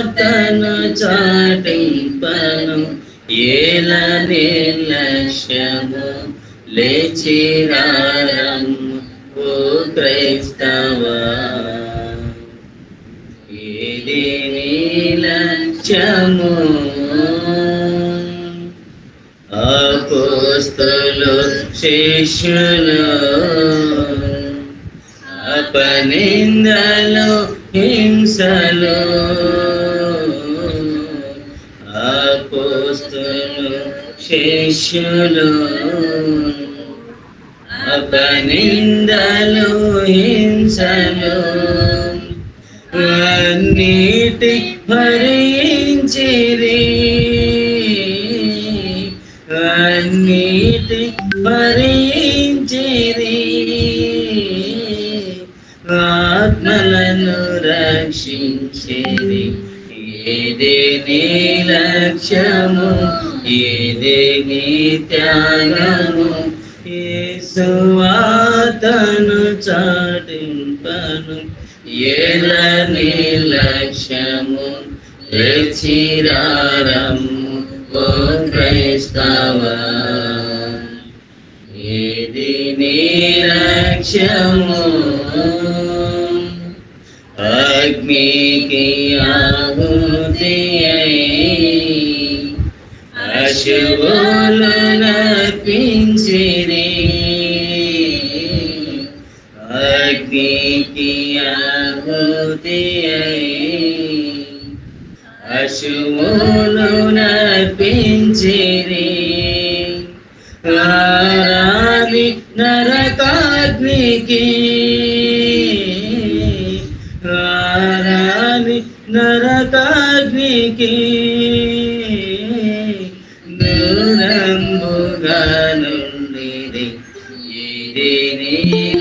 సువార్తను చాటింపను ఏల నిర్లక్ష్యము లేచిరారమ్ము ఓ క్రైస్తవా ఏది నిర్లక్ష్యము అపోస్తలు శిష్యులు అపనిందలు హింసలు అపోస్తలు శిష్యులు అపనిందలు హింసలు అన్నిటి భరించిరి అన్నిటి భరించిరి ఆత్మలను రక్షించిరి ఏదే నీ లక్ష్యము ఏదే నీ త్యాగము యేసువార్తను చాటింపను ఏల నిర్లక్ష్యము లేచిరారమ్ము ఓ క్రైస్తవా ఏది నిర్లక్ష్యము అగ్నికి ఆహుతి అశువులు నర్పించిరి అగ్నికి ఆహుతి అశువులు నర్పించిరి ఆరాని నరకాగ్నికి ఆరాని నరకాగ్నికి దూరంబుగా నుండిరి ఏది నీ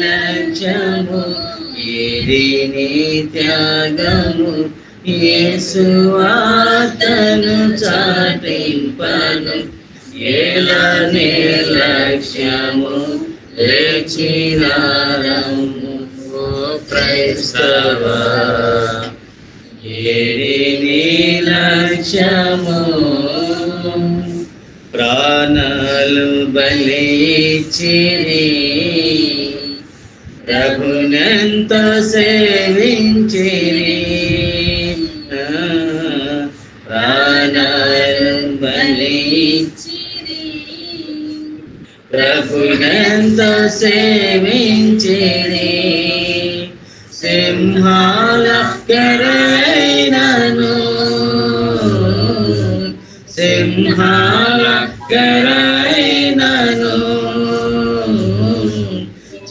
లక్ష్యము ఏది నీ త్యాగము యేసువార్తను చాటింపను ఏల నిర్లక్ష్యము లేచిరారమ్ము ఓ క్రైస్తవా ఏది నిర్లక్ష్యము ప్రాణాలు బలిచ్చిరి ప్రభునంతో సేవించిరి ప్రాణాలు బలిచ్చిరి ప్రభునంతో సేవించిరి సింహాల కరైనను సింహాల కరైనను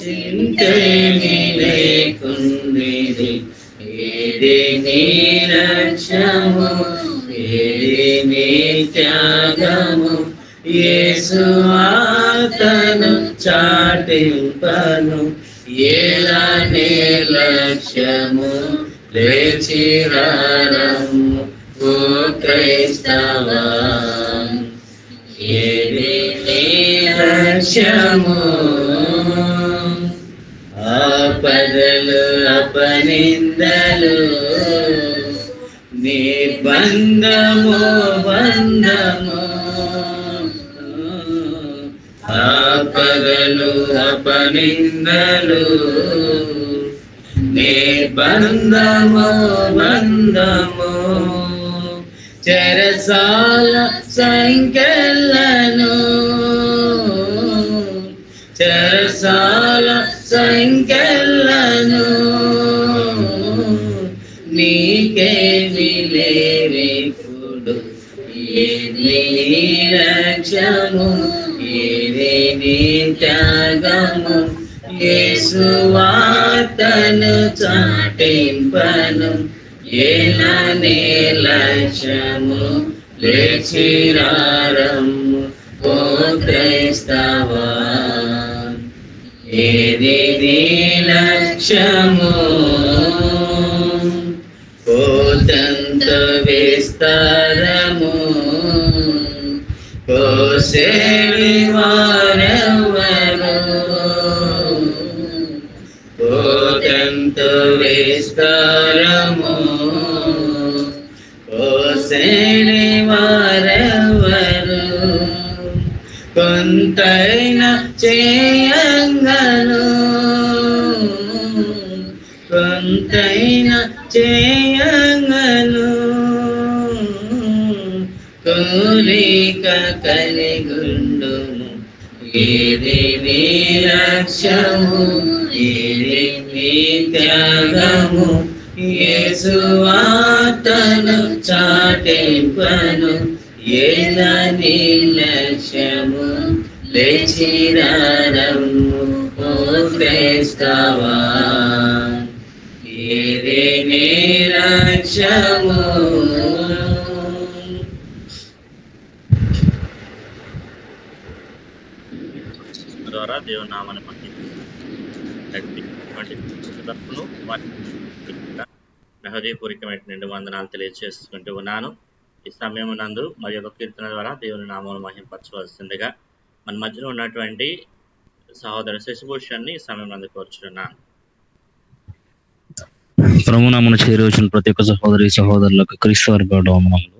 చింతేమి లేకుండిరి ఏది నీ లక్ష్యము ఏది నీ త్యాగము యేసువార్తను చాటింపను ఏల నిర్లక్ష్యము లేచిరారమ్ము ఓ క్రైస్తవా ఏది నిర్లక్ష్యము ఆపదలు అపనిందలు నిర్బంధము బంధము ఆపదలు అపనిందలు నిర్బంధము బంధము చెరసాల సంకెళ్ళను చెరసాల సంకెళ్ళను నీకేమి లేరెప్పుడు ఏది నీ లక్ష్యము ఏది నీ త్యాగము యేసువార్తను చాటింపను ఏల నిర్లక్ష్యము లేచిరారమ్ము ఓ క్రైస్తవా ఏది నీ లక్ష్యము కోతంత విస్తారము కోసేవి వారెవరు కోతంత విస్తారము చేసేని వారెవరు కొంతైనా చేయంగను కొంతైనా చేయంగను కోరిక కలిగుండుము ఏది నీ లక్ష్యము ఏది నీ త్యాగము యేసు వార్తను చాటింపను ఏదని లక్ష్యము లేచిరారము ఓ క్రైస్తవా ఏది నీ లక్ష్యము ద్వారా దేవుని నామాన్ని బట్టి తరపును హృదయపూర్వకమైన నిండు వందనాలు తెలియజేసుకుంటూ ఉన్నాను. ఈ సమయం నందు మరి ఒక కీర్తన ద్వారా దేవుని నామాన్ని మహింపరచవలసిందిగా మన మధ్యలో ఉన్నటువంటి సహోదరు శశిభూషణ్ని ఈ సమయం నందు కోరుచున్నాను. ప్రభునామమున చేరవచ్చిన ప్రతి ఒక్క సహోదరులకు క్రీస్తు వారి వందనములు.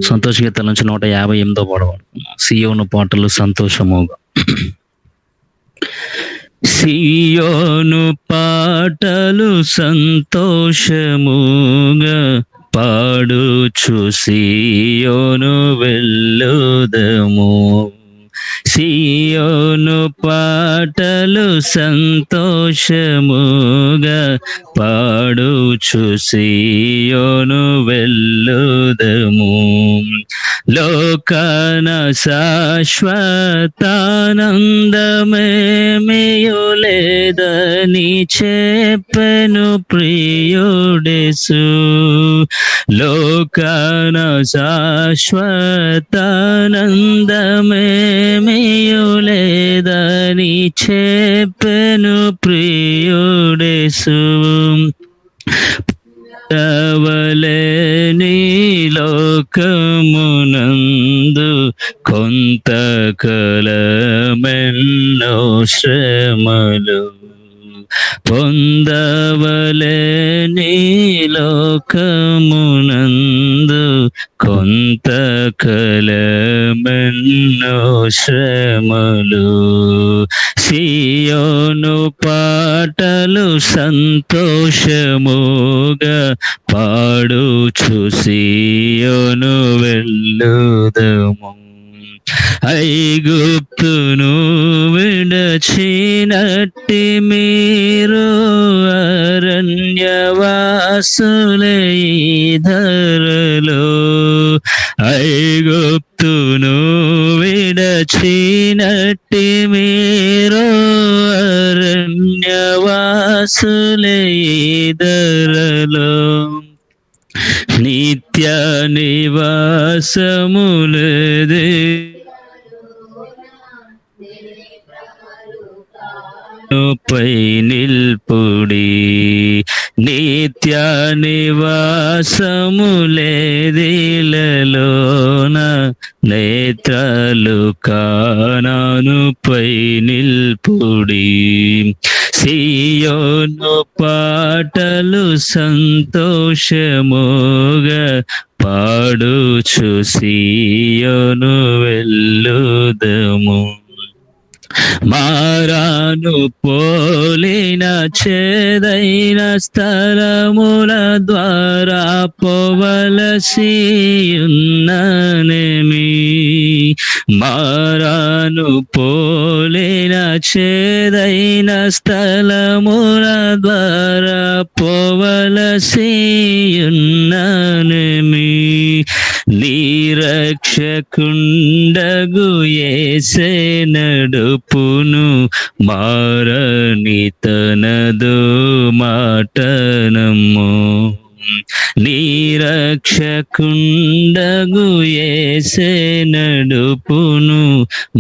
సంతోష గీతాల నుంచి 158వ పాడవాడు సియోను పాటలు సంతోషముగా. సియోను పాటలు సంతోషముగా పాడుచు సియోను వెళ్ళుదము. సియోను పాటలు సంతోషముగా పాడుచు సియోను వెళ్ళుదము. లోకాన శాశ్వతానందమేమియు లేదని చెప్పెను ప్రియుడేసు. లోకాన శాశ్వతానందమేమియు లేదని చెప్పెను ప్రియుడేసు. అవలేని లోకమునందు కొంతకాలమెన్నో శ్రమలు పొందవలేని లోకమునందు కొంతకాలమెన్నో శ్రమలు. సియోను పాటలు సంతోషముగా పాడుచు సియోను వెళ్ళుదము. ఐగుప్తును విడచినట్టి మీరు అరణ్యవాసులై ధరలో. ఐగుప్తును విడచినట్టి మీరు అరణ్యవాసులై ధరలో. నిత్య నివాసములదే పై నిల్పుడి. నిత్య నివాసములేదిలలోన నేత్రాలు కానాను పై నిల్పుడి. సియోను పాటలు సంతోషముగా పాడుచు సియోను వెళ్ళుదము. మారాను పోలిన చేదైన స్థలముల ద్వారా పోవలసియున్ననేమి. మారాను పోలిన చేదైన స్థలముల ద్వారా పోవలసియున్ననేమి. నీరక్షకుండగు యేసే నడుపును మారని తనదు మాటనము. నీరక్షకుండగు యేసే నడుపును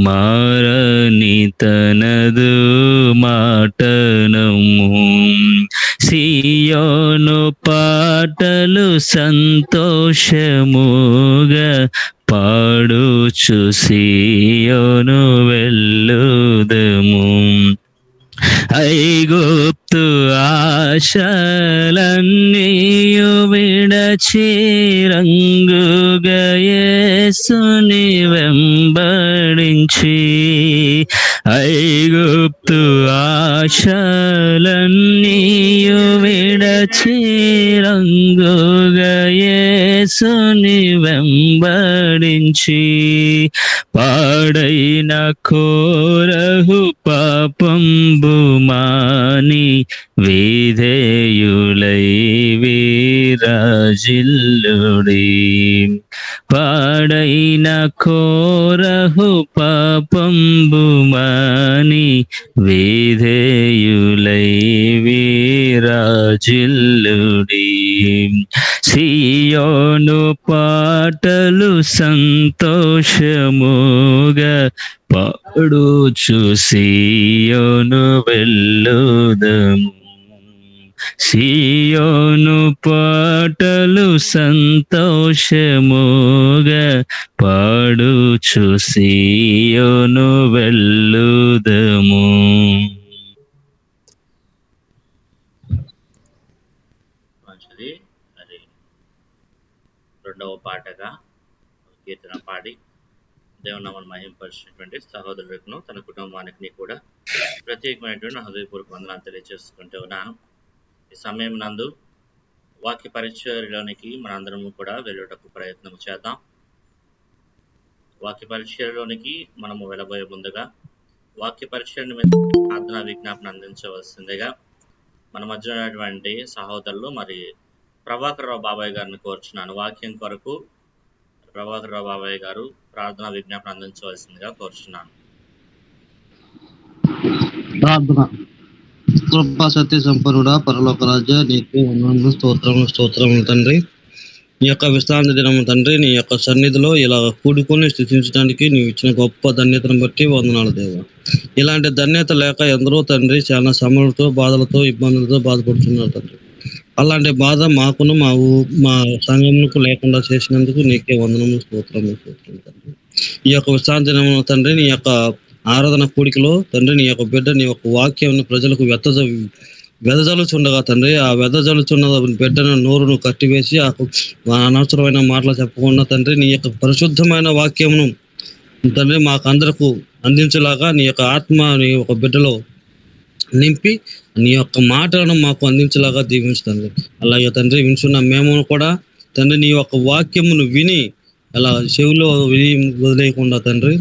మారని తనదు మాటనము. సియోను పాటలు సంతోషముగా పాడుచు సియోను వెళ్ళుదము. ఐగుప్తు ఆశలన్నీయు విడచి రంగుగా యేసుని వెంబడించి ఐగుప్తు ఆశలన్నీయు విడచి రంగుగా యేసుని వెంబడించి పాడైన కోరహు పాపంబు మాని విధేయులై వీరాజిల్లుడి పాడైన కోరహు పాపంబు మాని విధేయులై వీరాజిల్లుడి సియోను పాటలు సంతోషముగా పాడుచు సియోను వెళ్ళుదము సియోను పాటలు సంతోషముగా పాడుచు సియోను వెళ్ళుదము. మంచిది. మరి రెండవ పాటగా కీర్తన పాడి దేవుని నామమును మహిమపరిచినటువంటి సహోదరులకు తన కుటుంబానికి కూడా ప్రత్యేకమైనటువంటి హృదయపూర్వక వందనాలు తెలియజేసుకుంటూ ఉన్నాను. ఈ సమయం నందు వాక్య పరిచర్యలోనికి మనందరము కూడా వెళ్ళేటకు ప్రయత్నం చేద్దాం. వాక్య పరిచర్యలోనికి మనము వెళ్ళబోయే ముందుగా వాక్య పరిచయ ప్రార్థనా విజ్ఞాపన అందించవలసిందిగా మన మధ్య ఉన్నటువంటి సహోదరులు మరి ప్రభాకర్ రావు బాబాయ్ గారిని కోరుచున్నాను. వాక్యం కొరకు ప్రభాకర్ రావు బాబాయ్ గారు ప్రార్థనా విజ్ఞాపన అందించవలసిందిగా కోరుచున్నాను. ప్రార్థన. కృపా సత్య సంపన్నుడా పరలోక రాజా, నీకు వందనములు, స్తోత్రములు తండ్రి. నీ యొక్క విశ్రాంతి దినము తండ్రి, నీ యొక్క సన్నిధిలో ఇలా కూడుకొని స్థుతించడానికి నీవు ఇచ్చిన గొప్ప ధన్యతను బట్టి వందనాలు దేవా. ఇలాంటి ధన్యత లేక ఎందరో తండ్రి చాలా శ్రమలతో, బాధలతో, ఇబ్బందులతో బాధపడుతున్నారు తండ్రి. అలాంటి బాధ మాకును మా సంఘమునకు లేకుండా చేసినందుకు నీకే వందనములు, స్తోత్రములు తండ్రి. ఈ యొక్క విశ్రాంతి దినమున తండ్రి, నీ యొక్క ఆరాధన కూడికలో తండ్రి, నీ యొక్క బిడ్డ నీ యొక్క వాక్యం ప్రజలకు వెదజల్లుచుండగా తండ్రి, ఆ వెదజల్లుచున్న బిడ్డను నోరును కట్టివేసి అనవసరమైన మాటలు చెప్పకుండా తండ్రి, నీ యొక్క పరిశుద్ధమైన వాక్యమును తండ్రి మాకు అందరకు అందించేలాగా నీ యొక్క ఆత్మ నీ యొక్క బిడ్డలో నింపి నీ యొక్క మాటలను మాకు అందించేలాగా దీవించండి. అలాగే తండ్రి వింటున్న మేము కూడా తండ్రి నీ యొక్క వాక్యమును విని అలా చెవిలో వదిలేయకుండా తండ్రి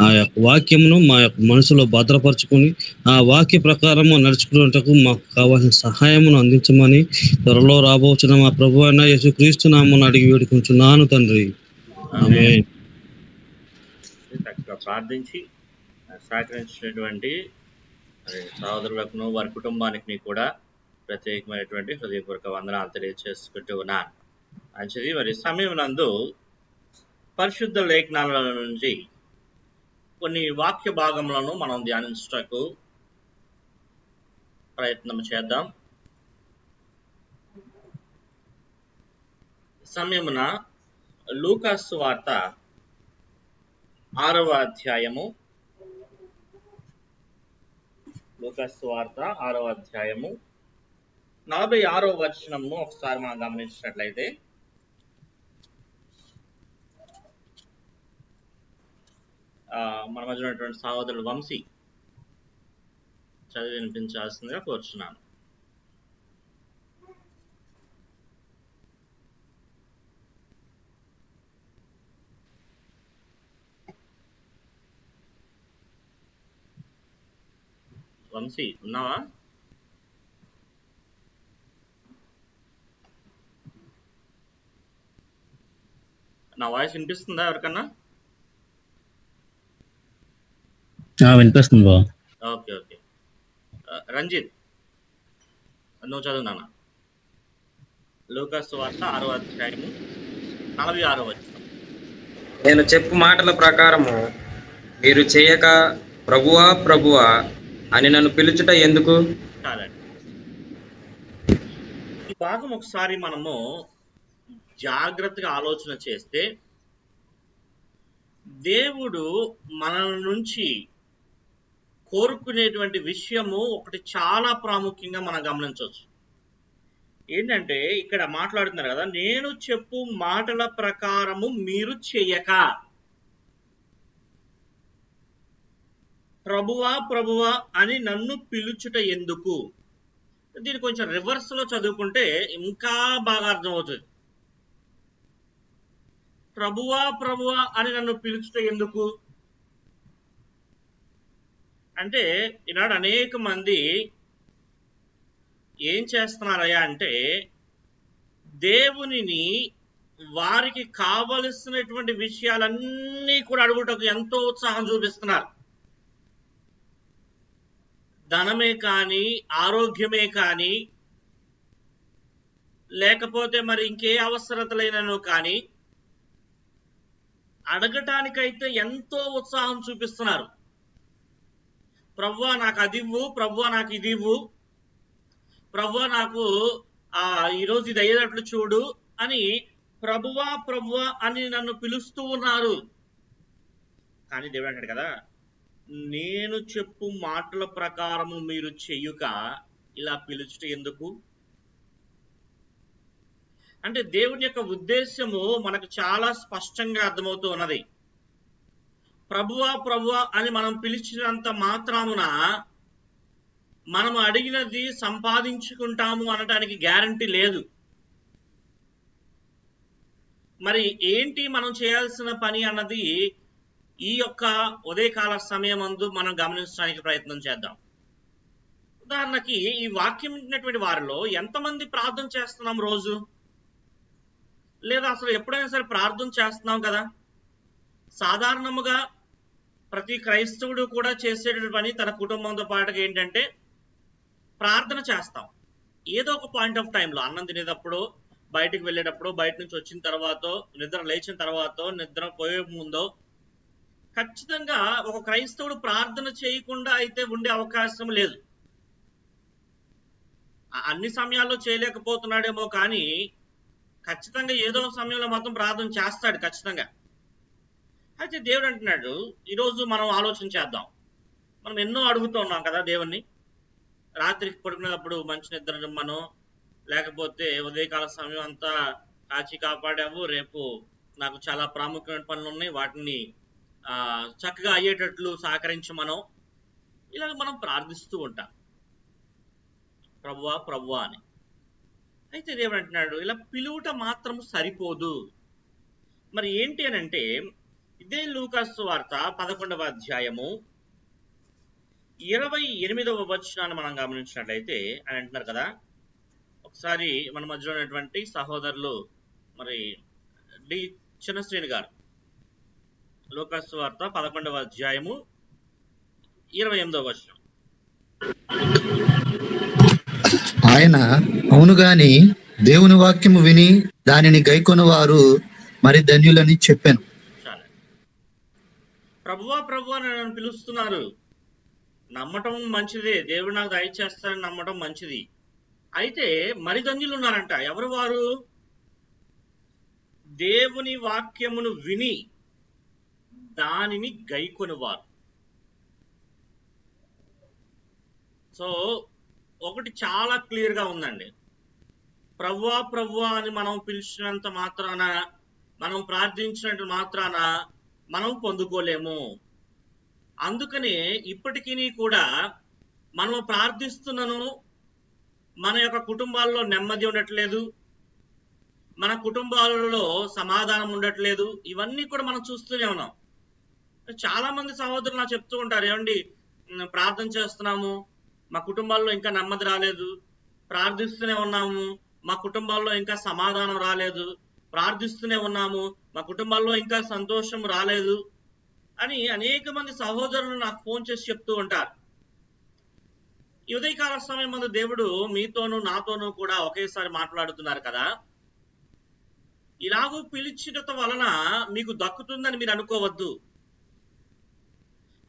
ఆ యొక్క వాక్యమును మా యొక్క మనసులో భద్రపరచుకొని ఆ వాక్య ప్రకారము నడుచుకున్నటకు మాకు కావాల్సిన సహాయమును అందించమని త్వరలో రాబోతున్న మా ప్రభు అయిన యేసుక్రీస్తు నామమున అడిగి వేడుకుంటున్నాను తండ్రి. ఆమేన్. చక్కగా ప్రార్థించి సహకరించినటువంటి సహోదరులకు వారి కుటుంబానికి కూడా ప్రత్యేకమైనటువంటి హృదయపూర్వక వందనాలు తెలియజేసుకుంటూ ఉన్నాను. మంచిది. మరి సమయం నందు పరిశుద్ధ లేఖనాల నుంచి కొన్ని వాక్య భాగములను మనం ధ్యానించుటకు ప్రయత్నం చేద్దాం. సమయమున లూకా సువార్త 6వ అధ్యాయము, లూకా సువార్త 6వ అధ్యాయము 46వ వచనము ఒకసారి మనం గమనించినట్లయితే, మన మధ్య ఉన్నటువంటి సహోదరుడు వంశీ చదివి వినిపించాల్సిందిగా కోరుచున్నాను. వంశీ ఉన్నావా? నా వాయిస్ వినిపిస్తుందా ఎవరికన్నా? వినిపిస్తుంది బా. Okay okay. రంజిత్ నువ్వు చదువు నాన్న. లూకా సువార్త 6వ అధ్యాయము 46వ వచనం. నేను చెప్పు మాటల ప్రకారము మీరు చేయక ప్రభువా ప్రభువా అని నన్ను పిలుచుట ఎందుకు? చాలండి. ఈ భాగం ఒకసారి మనము జాగ్రత్తగా ఆలోచన చేస్తే దేవుడు మన నుంచి కోరుకునేటువంటి విషయము ఒకటి చాలా ప్రాముఖ్యంగా మనం గమనించవచ్చు. ఏంటంటే ఇక్కడ మాట్లాడుతున్నారు కదా, నేను చెప్పు మాటల ప్రకారము మీరు చెయ్యక. ప్రభువా ప్రభువా అని నన్ను పిలుచుట ఎందుకు? దీన్ని కొంచెం రివర్స్ లో చదువుకుంటే ఇంకా బాగా అర్థమవుతుంది. ప్రభువా ప్రభువా అని నన్ను పిలుచుట ఎందుకు అంటే, ఈనాడు అనేక మంది ఏం చేస్తున్నారయ్యా అంటే, దేవునిని వారికి కావలసినటువంటి విషయాలన్నీ కూడా అడుగుటకు ఎంతో ఉత్సాహం చూపిస్తున్నారు. ధనమే కానీ, ఆరోగ్యమే కానీ, లేకపోతే మరి ఇంకే అవసరతలైనను కానీ అడగటానికైతే ఎంతో ఉత్సాహం చూపిస్తున్నారు. ప్రభువా నాకు అది ఇవ్వు, ప్రభువా నాకు ఇది ఇవ్వు, ప్రభువా నాకు ఈరోజు ఇది అయ్యేటట్లు చూడు అని ప్రభువా ప్రభువా అని నన్ను పిలుస్తూ ఉన్నారు. కానీ దేవుడు అంటాడు కదా, నేను చెప్పు మాటల ప్రకారము మీరు చెయ్యుక ఇలా పిలుచుట ఎందుకు అంటే, దేవుని యొక్క ఉద్దేశము మనకు చాలా స్పష్టంగా అర్థమవుతూ ఉన్నది. ప్రభువా ప్రభువా అని మనం పిలిచినంత మాత్రమున మనం అడిగినది సంపాదించుకుంటాము అనడానికి గ్యారంటీ లేదు. మరి ఏంటి మనం చేయాల్సిన పని అన్నది ఈ యొక్క ఉదయకాల సమయమందు మనం గమనించడానికి ప్రయత్నం చేద్దాం. ఉదాహరణకి ఈ వాక్యం వింటున్నటువంటి వారిలో ఎంతమంది ప్రార్థన చేస్తున్నాం రోజు? లేదా అసలు ఎప్పుడైనా సరే ప్రార్థన చేస్తున్నాం కదా? సాధారణముగా ప్రతి క్రైస్తవుడు కూడా చేసేటువంటి పని తన కుటుంబంతో పాటుగా ఏంటంటే ప్రార్థన చేస్తాం. ఏదో ఒక పాయింట్ ఆఫ్ టైంలో అన్నం తినేటప్పుడు, బయటికి వెళ్ళేటప్పుడు, బయట నుంచి వచ్చిన తర్వాత, నిద్ర లేచిన తర్వాత, నిద్ర పోయే ముందో ఖచ్చితంగా ఒక క్రైస్తవుడు ప్రార్థన చేయకుండా అయితే ఉండే అవకాశం లేదు. అన్ని సమయాల్లో చేయలేకపోతున్నాడేమో కానీ ఖచ్చితంగా ఏదో సమయంలో మాత్రం ప్రార్థన చేస్తాడు ఖచ్చితంగా. అయితే దేవుడు అంటున్నాడు, ఈరోజు మనం ఆలోచన చేద్దాం. మనం ఎన్నో అడుగుతూ ఉన్నాం కదా దేవుణ్ణి. రాత్రికి పడుకునేటప్పుడు మంచి నిద్ర నిమ్మను, లేకపోతే ఉదయకాల సమయం అంతా కాచి కాపాడావు, రేపు నాకు చాలా ప్రాముఖ్యమైన పనులు ఉన్నాయి, వాటిని చక్కగా అయ్యేటట్లు సహకరించమనో, ఇలాగ మనం ప్రార్థిస్తూ ఉంటాం ప్రభువా ప్రభువా అని. అయితే దేవుడు అంటున్నాడు, ఇలా పిలువుట మాత్రం సరిపోదు. మరి ఏంటి అని అంటే, ఇదే లూకాసు వార్త 11వ అధ్యాయము 28వ వచనాన్ని మనం గమనించినట్లయితే అని అంటున్నారు కదా. ఒకసారి మన మధ్యలో ఉన్నటువంటి సహోదరులు మరి డి చిన్నశ్రేణి గారు లూకాసు వార్త 11వ అధ్యాయము 28వ వచనం. ఆయన అవును గాని దేవుని వాక్యము విని దానిని గైకొను వారు మరి ధన్యులని చెప్పాను. చాలా ప్రభువా ప్రభువా నన్ను పిలుస్తున్నారు. నమ్మటం మంచిదే, దేవుడు నాకు దయచేస్తారని నమ్మటం మంచిది. అయితే మరి ధన్యులు ఉన్నారంట. ఎవరు వారు? దేవుని వాక్యమును విని దానిని గైకొనివారు. సో ఒకటి చాలా క్లియర్ గా ఉందండి. ప్రభువా ప్రభువా అని మనం పిలిచినంత మాత్రాన, మనం ప్రార్థించినంత మాత్రాన మనం పొందుకోలేము. అందుకనే ఇప్పటికీ కూడా మనం ప్రార్థిస్తున్నాను, మన యొక్క కుటుంబాల్లో నెమ్మది ఉండట్లేదు, మన కుటుంబాలలో సమాధానం ఉండట్లేదు. ఇవన్నీ కూడా మనం చూస్తూనే ఉన్నాం. చాలా మంది సహోదరులు నాకు చెప్తూ ఉంటారు, ఏమండి ప్రార్థన చేస్తున్నాము, మా కుటుంబాల్లో ఇంకా నెమ్మది రాలేదు, ప్రార్థిస్తూనే ఉన్నాము, మా కుటుంబాల్లో ఇంకా సమాధానం రాలేదు, ప్రార్థిస్తూనే ఉన్నాము, మా కుటుంబాల్లో ఇంకా సంతోషం రాలేదు అని అనేక మంది సహోదరులు నాకు ఫోన్ చేసి చెప్తూ ఉంటారు. ఈ ఉదయకాల సమయం ముందు దేవుడు మీతోనూ నాతోనూ కూడా ఒకేసారి మాట్లాడుతున్నారు కదా. ఇలాగూ పిలిచిట వలన మీకు దక్కుతుందని మీరు అనుకోవద్దు.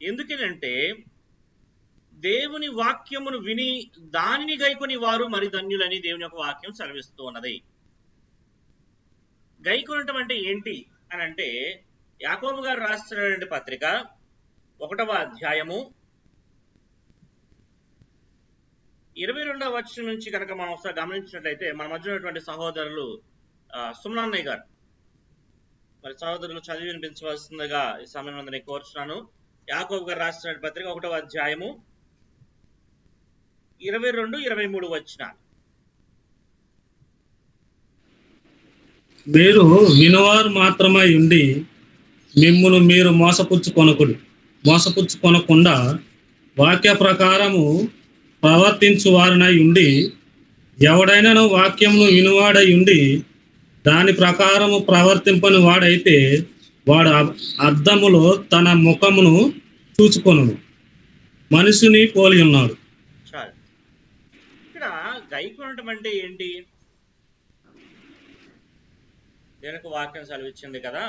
ఎందుకనంటే దేవుని వాక్యమును విని దానిని గైకొని వారు మరి ధన్యులని దేవుని యొక్క వాక్యం సెలవిస్తూ ఉన్నది. గైకొనటం అంటే ఏంటి అని అంటే, యాకోబు గారు రాస్తున్నటువంటి పత్రిక 1వ అధ్యాయము 22వ వచనం నుంచి కనుక మనం ఒకసారి గమనించినట్లయితే మన మధ్య ఉన్నటువంటి సహోదరులు సుమనన్నయ్య గారు మరి సహోదరులు చదివి వినిపించవలసిందిగా ఈ సమయం నేను కోరుచున్నాను. యాకోబు గారు రాసిన పత్రిక 1వ అధ్యాయము 22-23 వచనాలు. మీరు వినువారు మాత్రమై ఉండి మిమ్మును మీరు మోసపుచ్చుకొనకుండా వాక్య ప్రకారము ప్రవర్తించు వారినై ఉండి, ఎవడైనాను వాక్యమును వినువాడై ఉండి దాని ప్రకారము ప్రవర్తింపని వాడైతే వాడు అద్దములో తన ముఖమును చూచుకొనును, మనిషిని పోలి ఉన్నాడు. చాలు. ఇక్కడ గైకొనటం అంటే ఏంటి? దేవునికి వాక్యం సెలవిచ్చింది కదా,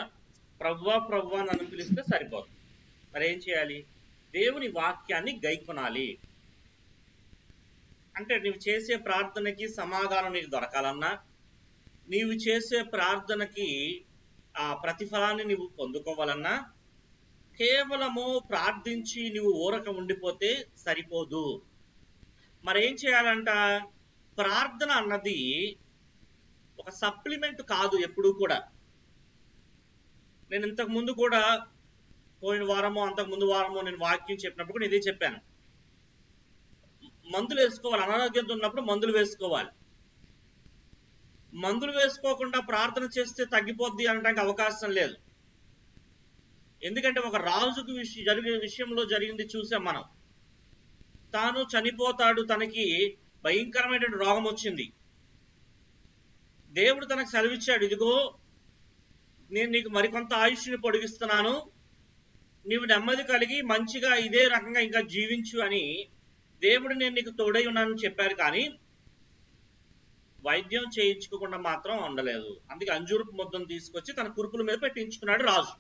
ప్రభువా ప్రభువా నన్ను పిలిస్తే సరిపోదు. మరి ఏం చేయాలి? దేవుని వాక్యాన్ని గైకొనాలి. అంటే నువ్వు చేసే ప్రార్థనకి సమాధానం నీకు దొరకాలన్నా, నీవు చేసే ప్రార్థనకి ఆ ప్రతిఫలాన్ని నువ్వు పొందుకోవాలన్నా, కేవలము ప్రార్థించి నువ్వు ఊరక ఉండిపోతే సరిపోదు. మరేం చేయాలంట? ప్రార్థన అన్నది ఒక సప్లిమెంట్ కాదు ఎప్పుడూ కూడా. నేను ఇంతకు ముందు కూడా పోయిన వారమో అంతకు ముందు వారమో నేను వాక్యం చెప్పినప్పుడు కూడా ఇదే చెప్పాను. మందులు వేసుకోవాలి. అనారోగ్యంతో ఉన్నప్పుడు మందులు వేసుకోవాలి. మందులు వేసుకోకుండా ప్రార్థన చేస్తే తగ్గిపోద్ది అనడానికి అవకాశం లేదు. ఎందుకంటే ఒక రాజుకు విషయంలో జరిగింది చూసాం మనం. తాను చనిపోతాడు, తనకి భయంకరమైనటువంటి రోగం వచ్చింది. దేవుడు తనకు సెలవిచ్చాడు, ఇదిగో నేను నీకు మరికొంత ఆయుష్ని పొడిగిస్తున్నాను, నీవు నెమ్మది కలిగి మంచిగా ఇదే రకంగా ఇంకా జీవించు అని దేవుడు నేను నీకు తోడై ఉన్నానని చెప్పారు. కానీ వైద్యం చేయించుకోకుండా మాత్రం ఉండలేదు. అందుకే అంజూరపు ముద్దను తీసుకొచ్చి తన కురుపుల మీద పెట్టించుకున్నాడు రాజు.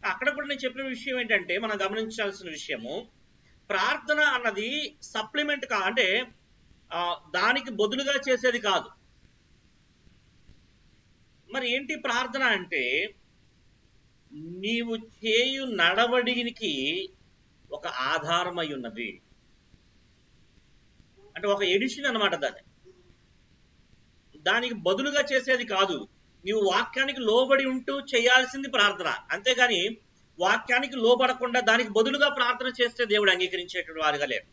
అక్కడ కూడా నేను చెప్పిన విషయం ఏంటంటే, మనం గమనించాల్సిన విషయము, ప్రార్థన అన్నది సప్లిమెంట్ అంటే దానికి బదులుగా చేసేది కాదు. మరి ఏంటి ప్రార్థన అంటే? నీవు చేయు నడవడికి ఒక ఆధారమై ఉన్నది. అంటే ఒక ఎడిషన్ అన్నమాట. దానికి బదులుగా చేసేది కాదు. నీవు వాక్యానికి లోబడి ఉంటూ చేయాల్సింది ప్రార్థన. అంతేగాని వాక్యానికి లోబడకుండా దానికి బదులుగా ప్రార్థన చేస్తే దేవుడు అంగీకరించేటువంటి వారుగా లేరు.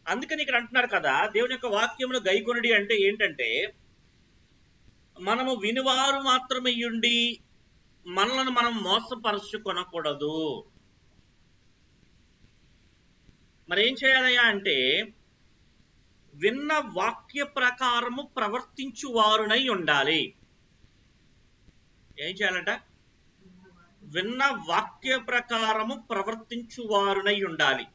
అందుకని ఇక్కడ అంటున్నారు కదా, దేవుని యొక్క వాక్యమును గైకొనుడి అంటే ఏంటంటే, మనము వినివారు మాత్రమే ఉండి మనలను మనం మోసపరుచుకొనకూడదు. మరి ఏం చేయాలయ్యా అంటే, విన్న వాక్య ప్రకారము ప్రవర్తించు వారునై ఉండాలి. ఏం చేయాలంట? విన్న వాక్య ప్రకారము ప్రవర్తించు వారునై ఉండాలి.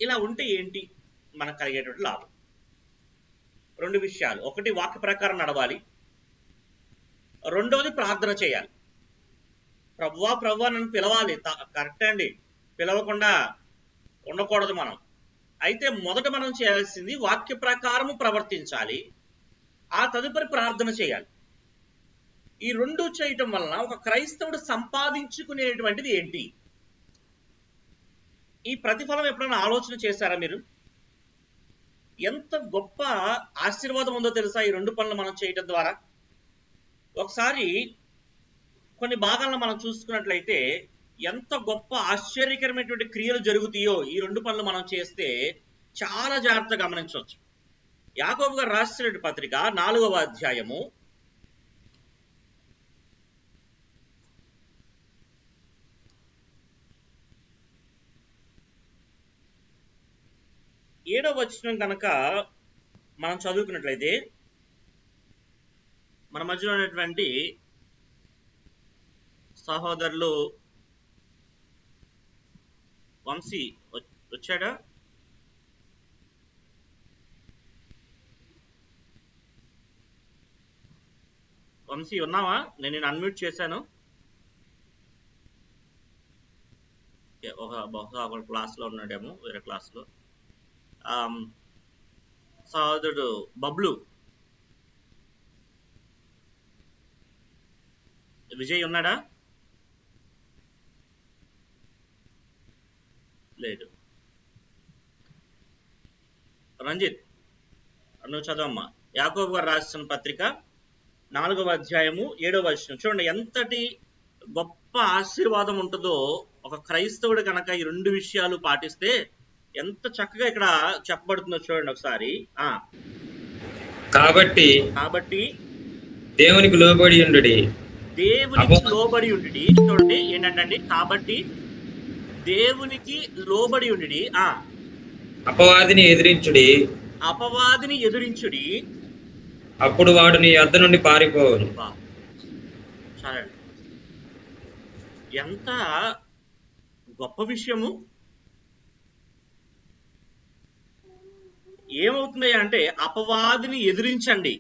ఇలా ఉంటే ఏంటి మనకు కలిగేటువంటి లాభం? 2 విషయాలు. ఒకటి, వాక్య ప్రకారం నడవాలి. రెండోది, ప్రార్థన చేయాలి. ప్రభువా ప్రభువా నన్ను పిలవాలి, కరెక్టే అండి, పిలవకుండా ఉండకూడదు మనం. అయితే మొదట మనం చేయాల్సింది వాక్య ప్రకారము ప్రవర్తించాలి, ఆ తదుపరి ప్రార్థన చేయాలి. ఈ 2 చేయటం వలన ఒక క్రైస్తవుడు సంపాదించుకునేటువంటిది ఏంటి? ఈ ప్రతిఫలం ఎప్పుడైనా ఆలోచన చేశారా మీరు? ఎంత గొప్ప ఆశీర్వాదం ఉందో తెలుసా ఈ 2 పనులు మనం చేయటం ద్వారా? ఒకసారి కొన్ని భాగాలను మనం చూసుకున్నట్లయితే ఎంత గొప్ప ఆశ్చర్యకరమైనటువంటి క్రియలు జరుగుతాయో ఈ 2 పనులు మనం చేస్తే చాలా జాగ్రత్తగా గమనించవచ్చు. యాకోబు గారు రాసిన పత్రిక 4వ అధ్యాయము 7వ వచనం కనుక మనం చదువుకున్నట్లయితే, మన మధ్యలో ఉన్నటువంటి సహోదరులు వంశీ వచ్చాడా? వంశీ ఉన్నావా? నేను అన్మ్యూట్ చేశాను. బహుశా ఒక క్లాస్లో ఉన్నాడేమో, వేరే క్లాస్లో. సహోదరుడు బబ్లు, విజయ్ ఉన్నాడా? లేదు. రంజిత్, నువ్వు చదవమ్మా. యాకోబు గారు రాసిన పత్రిక 4వ అధ్యాయము 7వ వచనం. చూడండి ఎంతటి గొప్ప ఆశీర్వాదం ఉంటుందో. ఒక క్రైస్తవుడు కనుక ఈ 2 విషయాలు పాటిస్తే ఎంత చక్కగా ఇక్కడ చెప్పబడుతుందో చూడండి ఒకసారి. కాబట్టి దేవునికి లోబడి ఉండుడి. దేవునికి లోబడి ఉండుడి. చూడండి ఏంటంటే, కాబట్టి దేవునికి లోబడి ఉండుడి. అపవాదిని ఎదిరించుడి. అప్పుడు వాడు నీ యొద్ద నుండి పారిపోవును. సరే, ఎంత గొప్ప విషయము. ఏమవుతుంది అంటే, అపవాదిని ఎదిరించండి,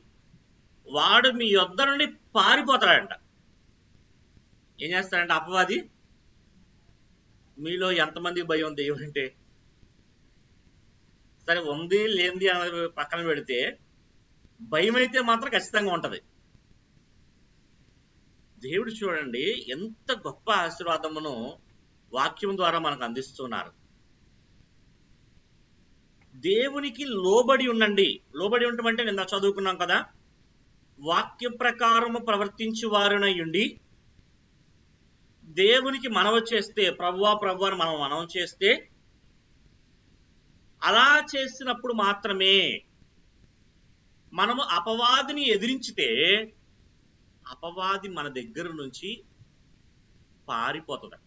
వాడు మీ యొద్ద నుండి పారిపోతాడంట. ఏం చేస్తాడంట అపవాది? మీలో ఎంతమంది భయం దేవుడు అంటే? సరే, ఉంది లేనిది అనేది పక్కన పెడితే భయం అయితే మాత్రం ఖచ్చితంగా ఉంటది. దేవుడు చూడండి ఎంత గొప్ప ఆశీర్వాదమును వాక్యం ద్వారా మనకు అందిస్తున్నారు. దేవునికి లోబడి ఉండండి. లోబడి ఉండటం అంటే నిన్న చదువుకున్నాం కదా, వాక్య ప్రకారము ప్రవర్తించు వారునై ఉండి దేవునికి మనవి చేస్తే, ప్రభువా ప్రభువా అని మనం మనవి చేస్తే, అలా చేసినప్పుడు మాత్రమే మనము అపవాదిని ఎదిరించితే అపవాది మన దగ్గర నుంచి పారిపోతుంది.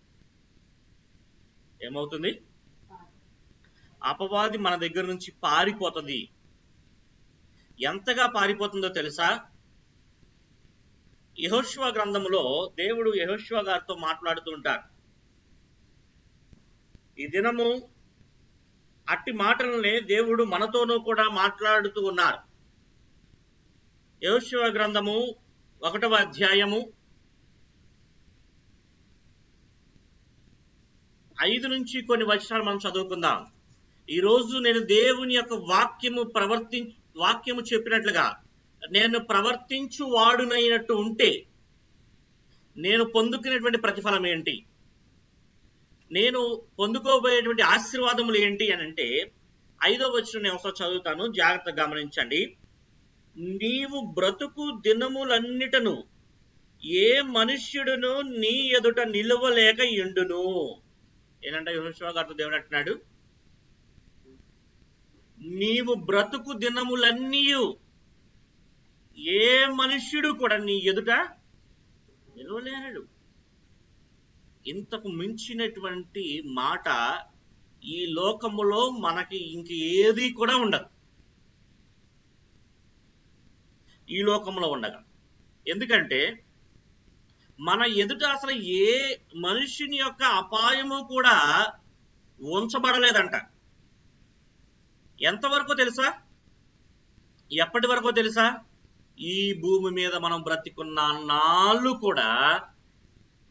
ఏమవుతుంది? అపవాది మన దగ్గర నుంచి పారిపోతుంది. ఎంతగా పారిపోతుందో తెలుసా? యెహోషువ గ్రంథములో దేవుడు యెహోషువ గారితో మాట్లాడుతూ ఉంటారు. ఈ దినము అట్టి మాటలనే దేవుడు మనతోనూ కూడా మాట్లాడుతూ ఉన్నారు. యెహోషువ గ్రంథము 1వ అధ్యాయము 5 నుంచి కొన్ని వచనాలు మనం చదువుకుందాం. ఈరోజు నేను దేవుని యొక్క వాక్యము చెప్పినట్లుగా నేను ప్రవర్తించు వాడునైనట్టు ఉంటే నేను పొందుకునేటువంటి ప్రతిఫలం ఏంటి, నేను పొందుకోబోయేటువంటి ఆశీర్వాదములు ఏంటి అని అంటే 5వ వచనం నేను ఒకసారి చదువుతాను, జాగ్రత్తగా గమనించండి. నీవు బ్రతుకు దినములన్నిటను ఏ మనుష్యుడును నీ ఎదుట నిలవలేక ఎండును. ఏంటంటే యెహోషువ గారితో దేవుడు అంటున్నాడు, నీవు బ్రతుకు దినములన్నీ ఏ మనుష్యుడు కూడా నీ ఎదుట నిలవలేనడు. ఇంతకు మించినటువంటి మాట ఈ లోకములో మనకి ఇంక ఏది కూడా ఉండదు. ఈ లోకంలో ఉండగా, ఎందుకంటే మన ఎదుట అసలు ఏ మనుషుని యొక్క అపాయము కూడా ఉంచబడలేదంట. ఎంతవరకు తెలుసా? ఎప్పటి వరకు తెలుసా? ఈ భూమి మీద మనం బ్రతికున్న నాళ్ళు కూడా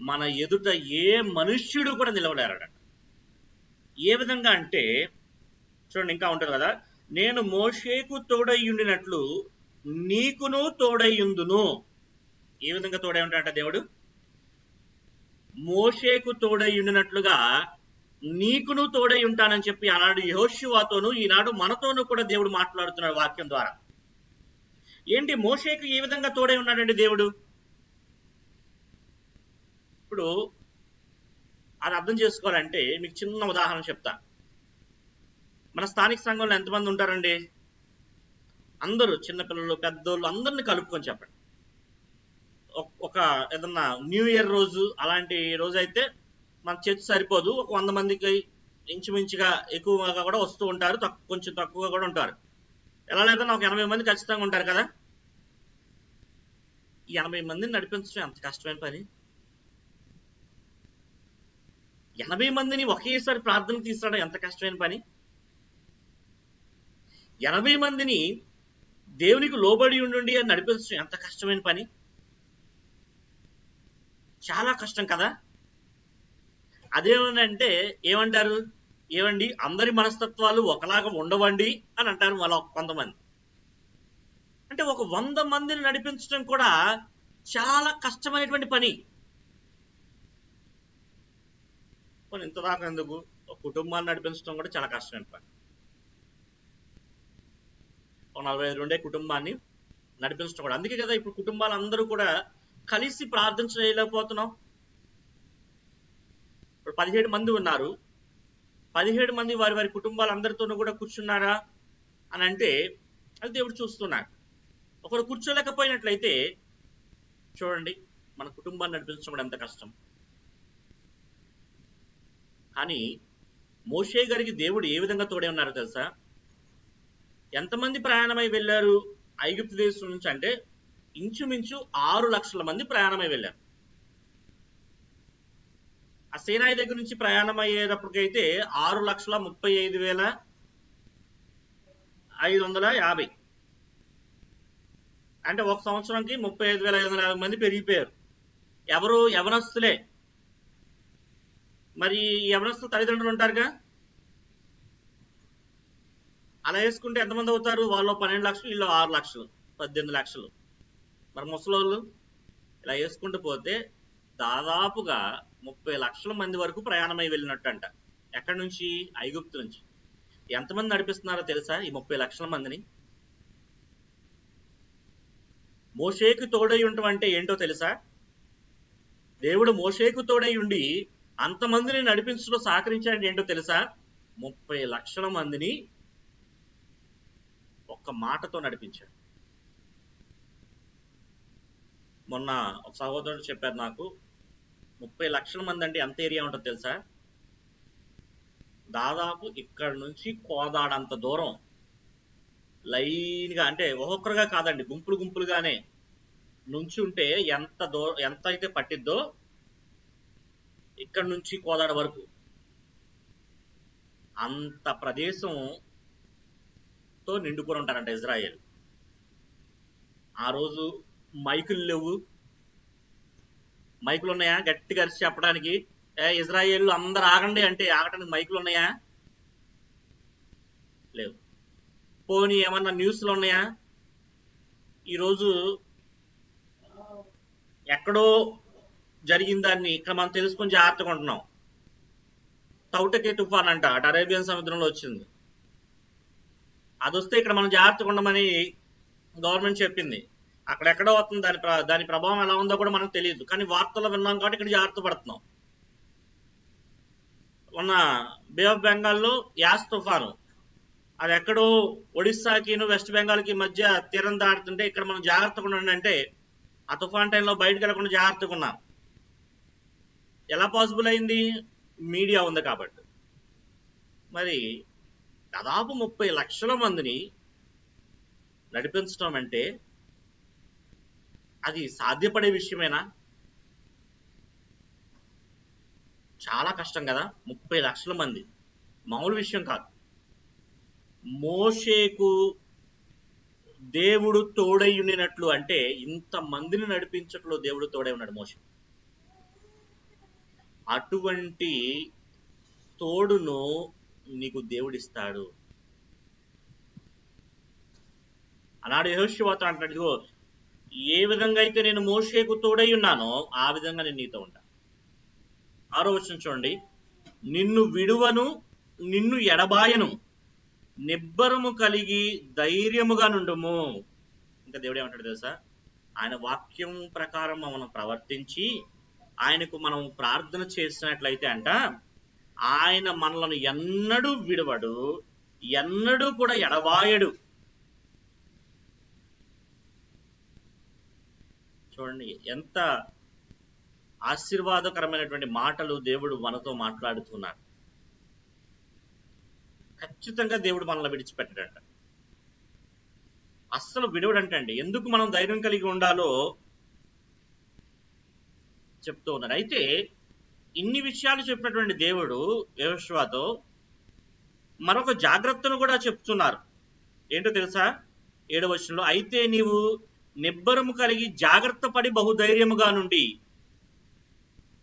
మన ఎదుట ఏ మనుష్యుడు కూడా నిలవలేరట. ఏ విధంగా అంటే చూడండి, ఇంకా ఉంటుంది కదా, నేను మోషేకు తోడయ్యుండినట్లు నీకును తోడయ్యుందును. ఏ విధంగా తోడై ఉంటాడంట దేవుడు? మోషేకు తోడయ్యుండినట్లుగా నీకును తోడై ఉంటానని చెప్పి ఆనాడు యెహోషువతోను, ఈనాడు మనతోనూ కూడా దేవుడు మాట్లాడుతున్నాడు వాక్యం ద్వారా. ఏంటి, మోషేకు ఏ విధంగా తోడై ఉన్నాడండి దేవుడు? ఇప్పుడు అది అర్థం చేసుకోవాలంటే మీకు చిన్న ఉదాహరణ చెప్తా. మన స్థానిక సంఘంలో ఎంతమంది ఉంటారండి? అందరూ, చిన్నపిల్లలు పెద్దోళ్ళు అందరిని కలుపుకొని చెప్పండి. ఒక ఏదన్నా న్యూ ఇయర్ రోజు అలాంటి రోజు అయితే మన చర్చ్ సరిపోదు, ఒక 100 మందికి ఇంచుమించుగా ఎక్కువగా కూడా వస్తూ ఉంటారు, కొంచెం తక్కువగా కూడా ఉంటారు. ఎలా లేదన్నా ఒక 80 మంది ఖచ్చితంగా ఉంటారు కదా. ఈ 80 మందిని నడిపించడం ఎంత కష్టమైన పని. 80 మందిని ఒకేసారి ప్రార్థన తీసుకురావడం ఎంత కష్టమైన పని. 80 మందిని దేవునికి లోబడి ఉండి అని నడిపించడం ఎంత కష్టమైన పని. చాలా కష్టం కదా. అదేమంటే ఏమంటారు, ఏమండి అందరి మనస్తత్వాలు ఒకలాగా ఉండవండి అని అంటారు మళ్ళీ కొంతమంది. అంటే ఒక 100 మందిని నడిపించడం కూడా చాలా కష్టమైనటువంటి పని. ఇంతదాకా ఎందుకు, కుటుంబాన్ని నడిపించడం కూడా చాలా కష్టమైన పని. ఒక 45 ఉండే కుటుంబాన్ని నడిపించడం కూడా. అందుకే కదా ఇప్పుడు కుటుంబాలు అందరూ కూడా కలిసి ప్రార్థన చేయలేకపోతున్నాం. ఇప్పుడు 17 మంది ఉన్నారు, 17 మంది వారి వారి కుటుంబాలందరితోనూ కూడా కూర్చున్నారా అని అంటే అది దేవుడు చూస్తున్నాడు. ఒకరు కూర్చోలేకపోయినట్లయితే చూడండి మన కుటుంబాన్ని నడిపించడం కూడా ఎంత కష్టం. కానీ మోషే గారికి దేవుడు ఏ విధంగా తోడే ఉన్నారో తెలుసా? ఎంతమంది ప్రయాణమై వెళ్ళారు ఐగుప్తు దేశం నుంచి అంటే ఇంచుమించు 6 లక్షల మంది ప్రయాణమై వెళ్ళారు. ఆ సేనాయి దగ్గర నుంచి ప్రయాణం అయ్యేటప్పటికైతే 6,35,550 అంటే ఒక సంవత్సరానికి 35,550 మంది పెరిగిపోయారు. ఎవరు? యవనస్తులే. మరి యవనస్తులు తల్లిదండ్రులు ఉంటారుగా, అలా వేసుకుంటే ఎంతమంది అవుతారు? వాళ్ళు 12 లక్షలు, వీళ్ళు 6 లక్షలు, 18 లక్షలు. మరి ముసలోళ్ళు ఇలా వేసుకుంటూ పోతే దాదాపుగా 30 లక్షల మంది వరకు ప్రయాణమై వెళ్ళినట్టంట. ఎక్కడి నుంచి? ఐగుప్తు నుంచి. ఎంతమంది నడిపిస్తున్నారో తెలుసా ఈ 30 లక్షల మందిని? మోషేకు తోడై ఉండటం అంటే ఏంటో తెలుసా? దేవుడు మోషేకు తోడై ఉండి అంతమందిని నడిపించడం సహకరించాడు ఏంటో తెలుసా? 30 లక్షల మందిని ఒక్క మాటతో నడిపించాడు. మొన్న ఒక సహోదరుడు చెప్పారు నాకు, 30 లక్షల మంది అంటే ఎంత ఏరియా ఉంటుందో తెలుసా? దాదాపు ఇక్కడ నుంచి కోదాడంత దూరం లైన్గా, అంటే ఒక్కొక్కరుగా కాదండి, గుంపులు గుంపులుగానే నుంచి ఉంటే ఎంత అయితే పట్టిద్దో ఇక్కడ నుంచి కోదాడ వరకు అంత ప్రదేశంతో నిండుకొని ఉంటారంట ఇజ్రాయేల్. ఆ రోజు మైకులు లేవు. మైకులు ఉన్నాయా గట్టిగా అరిచి చెప్పడానికి? ఇజ్రాయేల్ అందరు ఆగండి అంటే ఆగటానికి మైకులు ఉన్నాయా? లేవు. పోనీ ఏమన్నా న్యూస్లు ఉన్నాయా? ఈరోజు ఎక్కడో జరిగిన దాన్ని ఇక్కడ మనం తెలుసుకొని జాగ్రత్తగా ఉంటున్నాం. తౌటకే తుఫాన్ అంట, అటు అరేబియన్ సముద్రంలో వచ్చింది. అది వస్తే ఇక్కడ మనం జాగ్రత్తగా ఉండమని గవర్నమెంట్ చెప్పింది. అక్కడెక్కడో వస్తుంది, దాని ప్రభావం ఎలా ఉందో కూడా మనకు తెలియదు. కానీ వార్తల్లో విన్నాం కాబట్టి ఇక్కడ జాగ్రత్త పడుతున్నాం. మొన్న బే ఆఫ్ బెంగాల్లో యాస్ తుఫాను, అది ఎక్కడో ఒడిస్సాకి వెస్ట్ బెంగాల్కి మధ్య తీరం దాటుతుంటే ఇక్కడ మనం జాగ్రత్తగా ఉండండి అంటే ఆ తుఫాన్ టైంలో బయటకు వెళ్ళకుండా జాగ్రత్తగా ఉన్నాం. ఎలా పాసిబుల్ అయింది? మీడియా ఉంది కాబట్టి. మరి దాదాపు 30 లక్షల మందిని నడిపించడం అంటే అది సాధ్యపడే విషయమేనా? చాలా కష్టం కదా. 30 లక్షల మంది మామూలు విషయం కాదు. మోషేకు దేవుడు తోడై ఉండినట్లు అంటే ఇంత మందిని నడిపించట్లో దేవుడు తోడై ఉన్నాడు మోషే. అటువంటి తోడును నీకు దేవుడిస్తాడు అన్నాడు. యెహోషువతో అంటాడు, ఇదిగో ఏ విధంగా అయితే నేను మోషేకు తోడై ఉన్నానో ఆ విధంగా నేను నీతో ఉంటాను. 6వ వచనం చూడండి. నిన్ను విడువను, నిన్ను ఎడబాయను, నిబ్బరము కలిగి ధైర్యముగా నుండుము. ఇంకా దేవుడు ఏమంటాడు తెలుసా? ఆయన వాక్యం ప్రకారం మనం ప్రవర్తించి ఆయనకు మనం ప్రార్థన చేసినట్లయితే అంట ఆయన మనలను ఎన్నడూ విడవడు, ఎన్నడూ కూడా ఎడబాయడు. చూడండి ఎంత ఆశీర్వాదకరమైనటువంటి మాటలు దేవుడు మనతో మాట్లాడుతున్నాడు. ఖచ్చితంగా దేవుడు మనల్ని విడిచిపెట్టడంట, అస్సలు విడవడంటండి. ఎందుకు మనం ధైర్యం కలిగి ఉండాలో చెప్తూ ఉన్నారు. అయితే ఇన్ని విషయాలు చెప్పినటువంటి దేవుడు యెహోషువతో మరొక జాగ్రత్తను కూడా చెప్తున్నారు. ఏంటో తెలుసా? 7వ వచనంలో, అయితే నీవు నిబ్బరము కలిగి జాగ్రత్త పడి బహుధైర్యముగా నుండి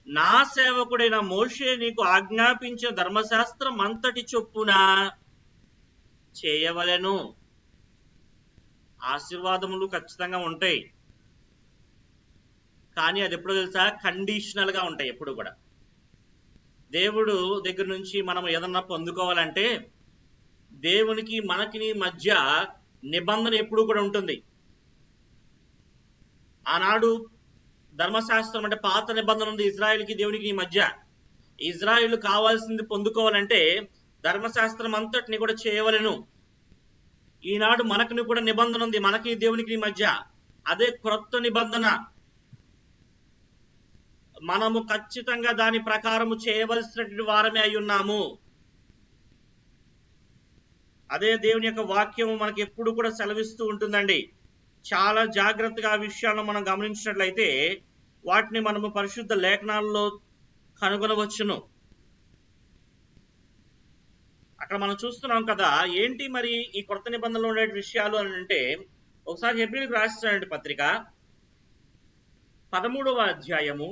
నా సేవకుడైన మోషే నీకు ఆజ్ఞాపించిన ధర్మశాస్త్రం అంతటి చొప్పున చేయవలెను. ఆశీర్వాదములు ఖచ్చితంగా ఉంటాయి, కానీ అది ఎప్పుడు తెలుసా? కండిషనల్ గా ఉంటాయి. ఎప్పుడు కూడా దేవుడు దగ్గర నుంచి మనం ఏదన్నా పొందుకోవాలంటే దేవునికి మనకి మధ్య నిబంధన ఎప్పుడూ కూడా ఉంటుంది. ఆనాడు ధర్మశాస్త్రం అంటే పాత నిబంధన ఉంది ఇజ్రాయెల్కి దేవునికి మధ్య. ఇజ్రాయెల్ కావాల్సింది పొందుకోవాలంటే ధర్మశాస్త్రం అంతటిని కూడా చేయవలెను. ఈనాడు మనకి కూడా నిబంధన ఉంది మనకి దేవునికి మధ్య, అదే క్రొత్త నిబంధన. మనము ఖచ్చితంగా దాని ప్రకారము చేయవలసినటువంటి వారమే అయి ఉన్నాము. అదే దేవుని యొక్క వాక్యము మనకి ఎప్పుడు కూడా సెలవిస్తూ ఉంటుందండి. చాలా జాగ్రత్తగా ఆ విషయాలను మనం గమనించినట్లయితే వాటిని మనము పరిశుద్ధ లేఖనాల్లో కనుగొనవచ్చును. అక్కడ మనం చూస్తున్నాం కదా, ఏంటి మరి ఈ కొత్త నిబంధనలో ఉండే విషయాలు అని అంటే, ఒకసారి హెబ్రీయులకు రాసినటువంటి పత్రిక 13వ అధ్యాయము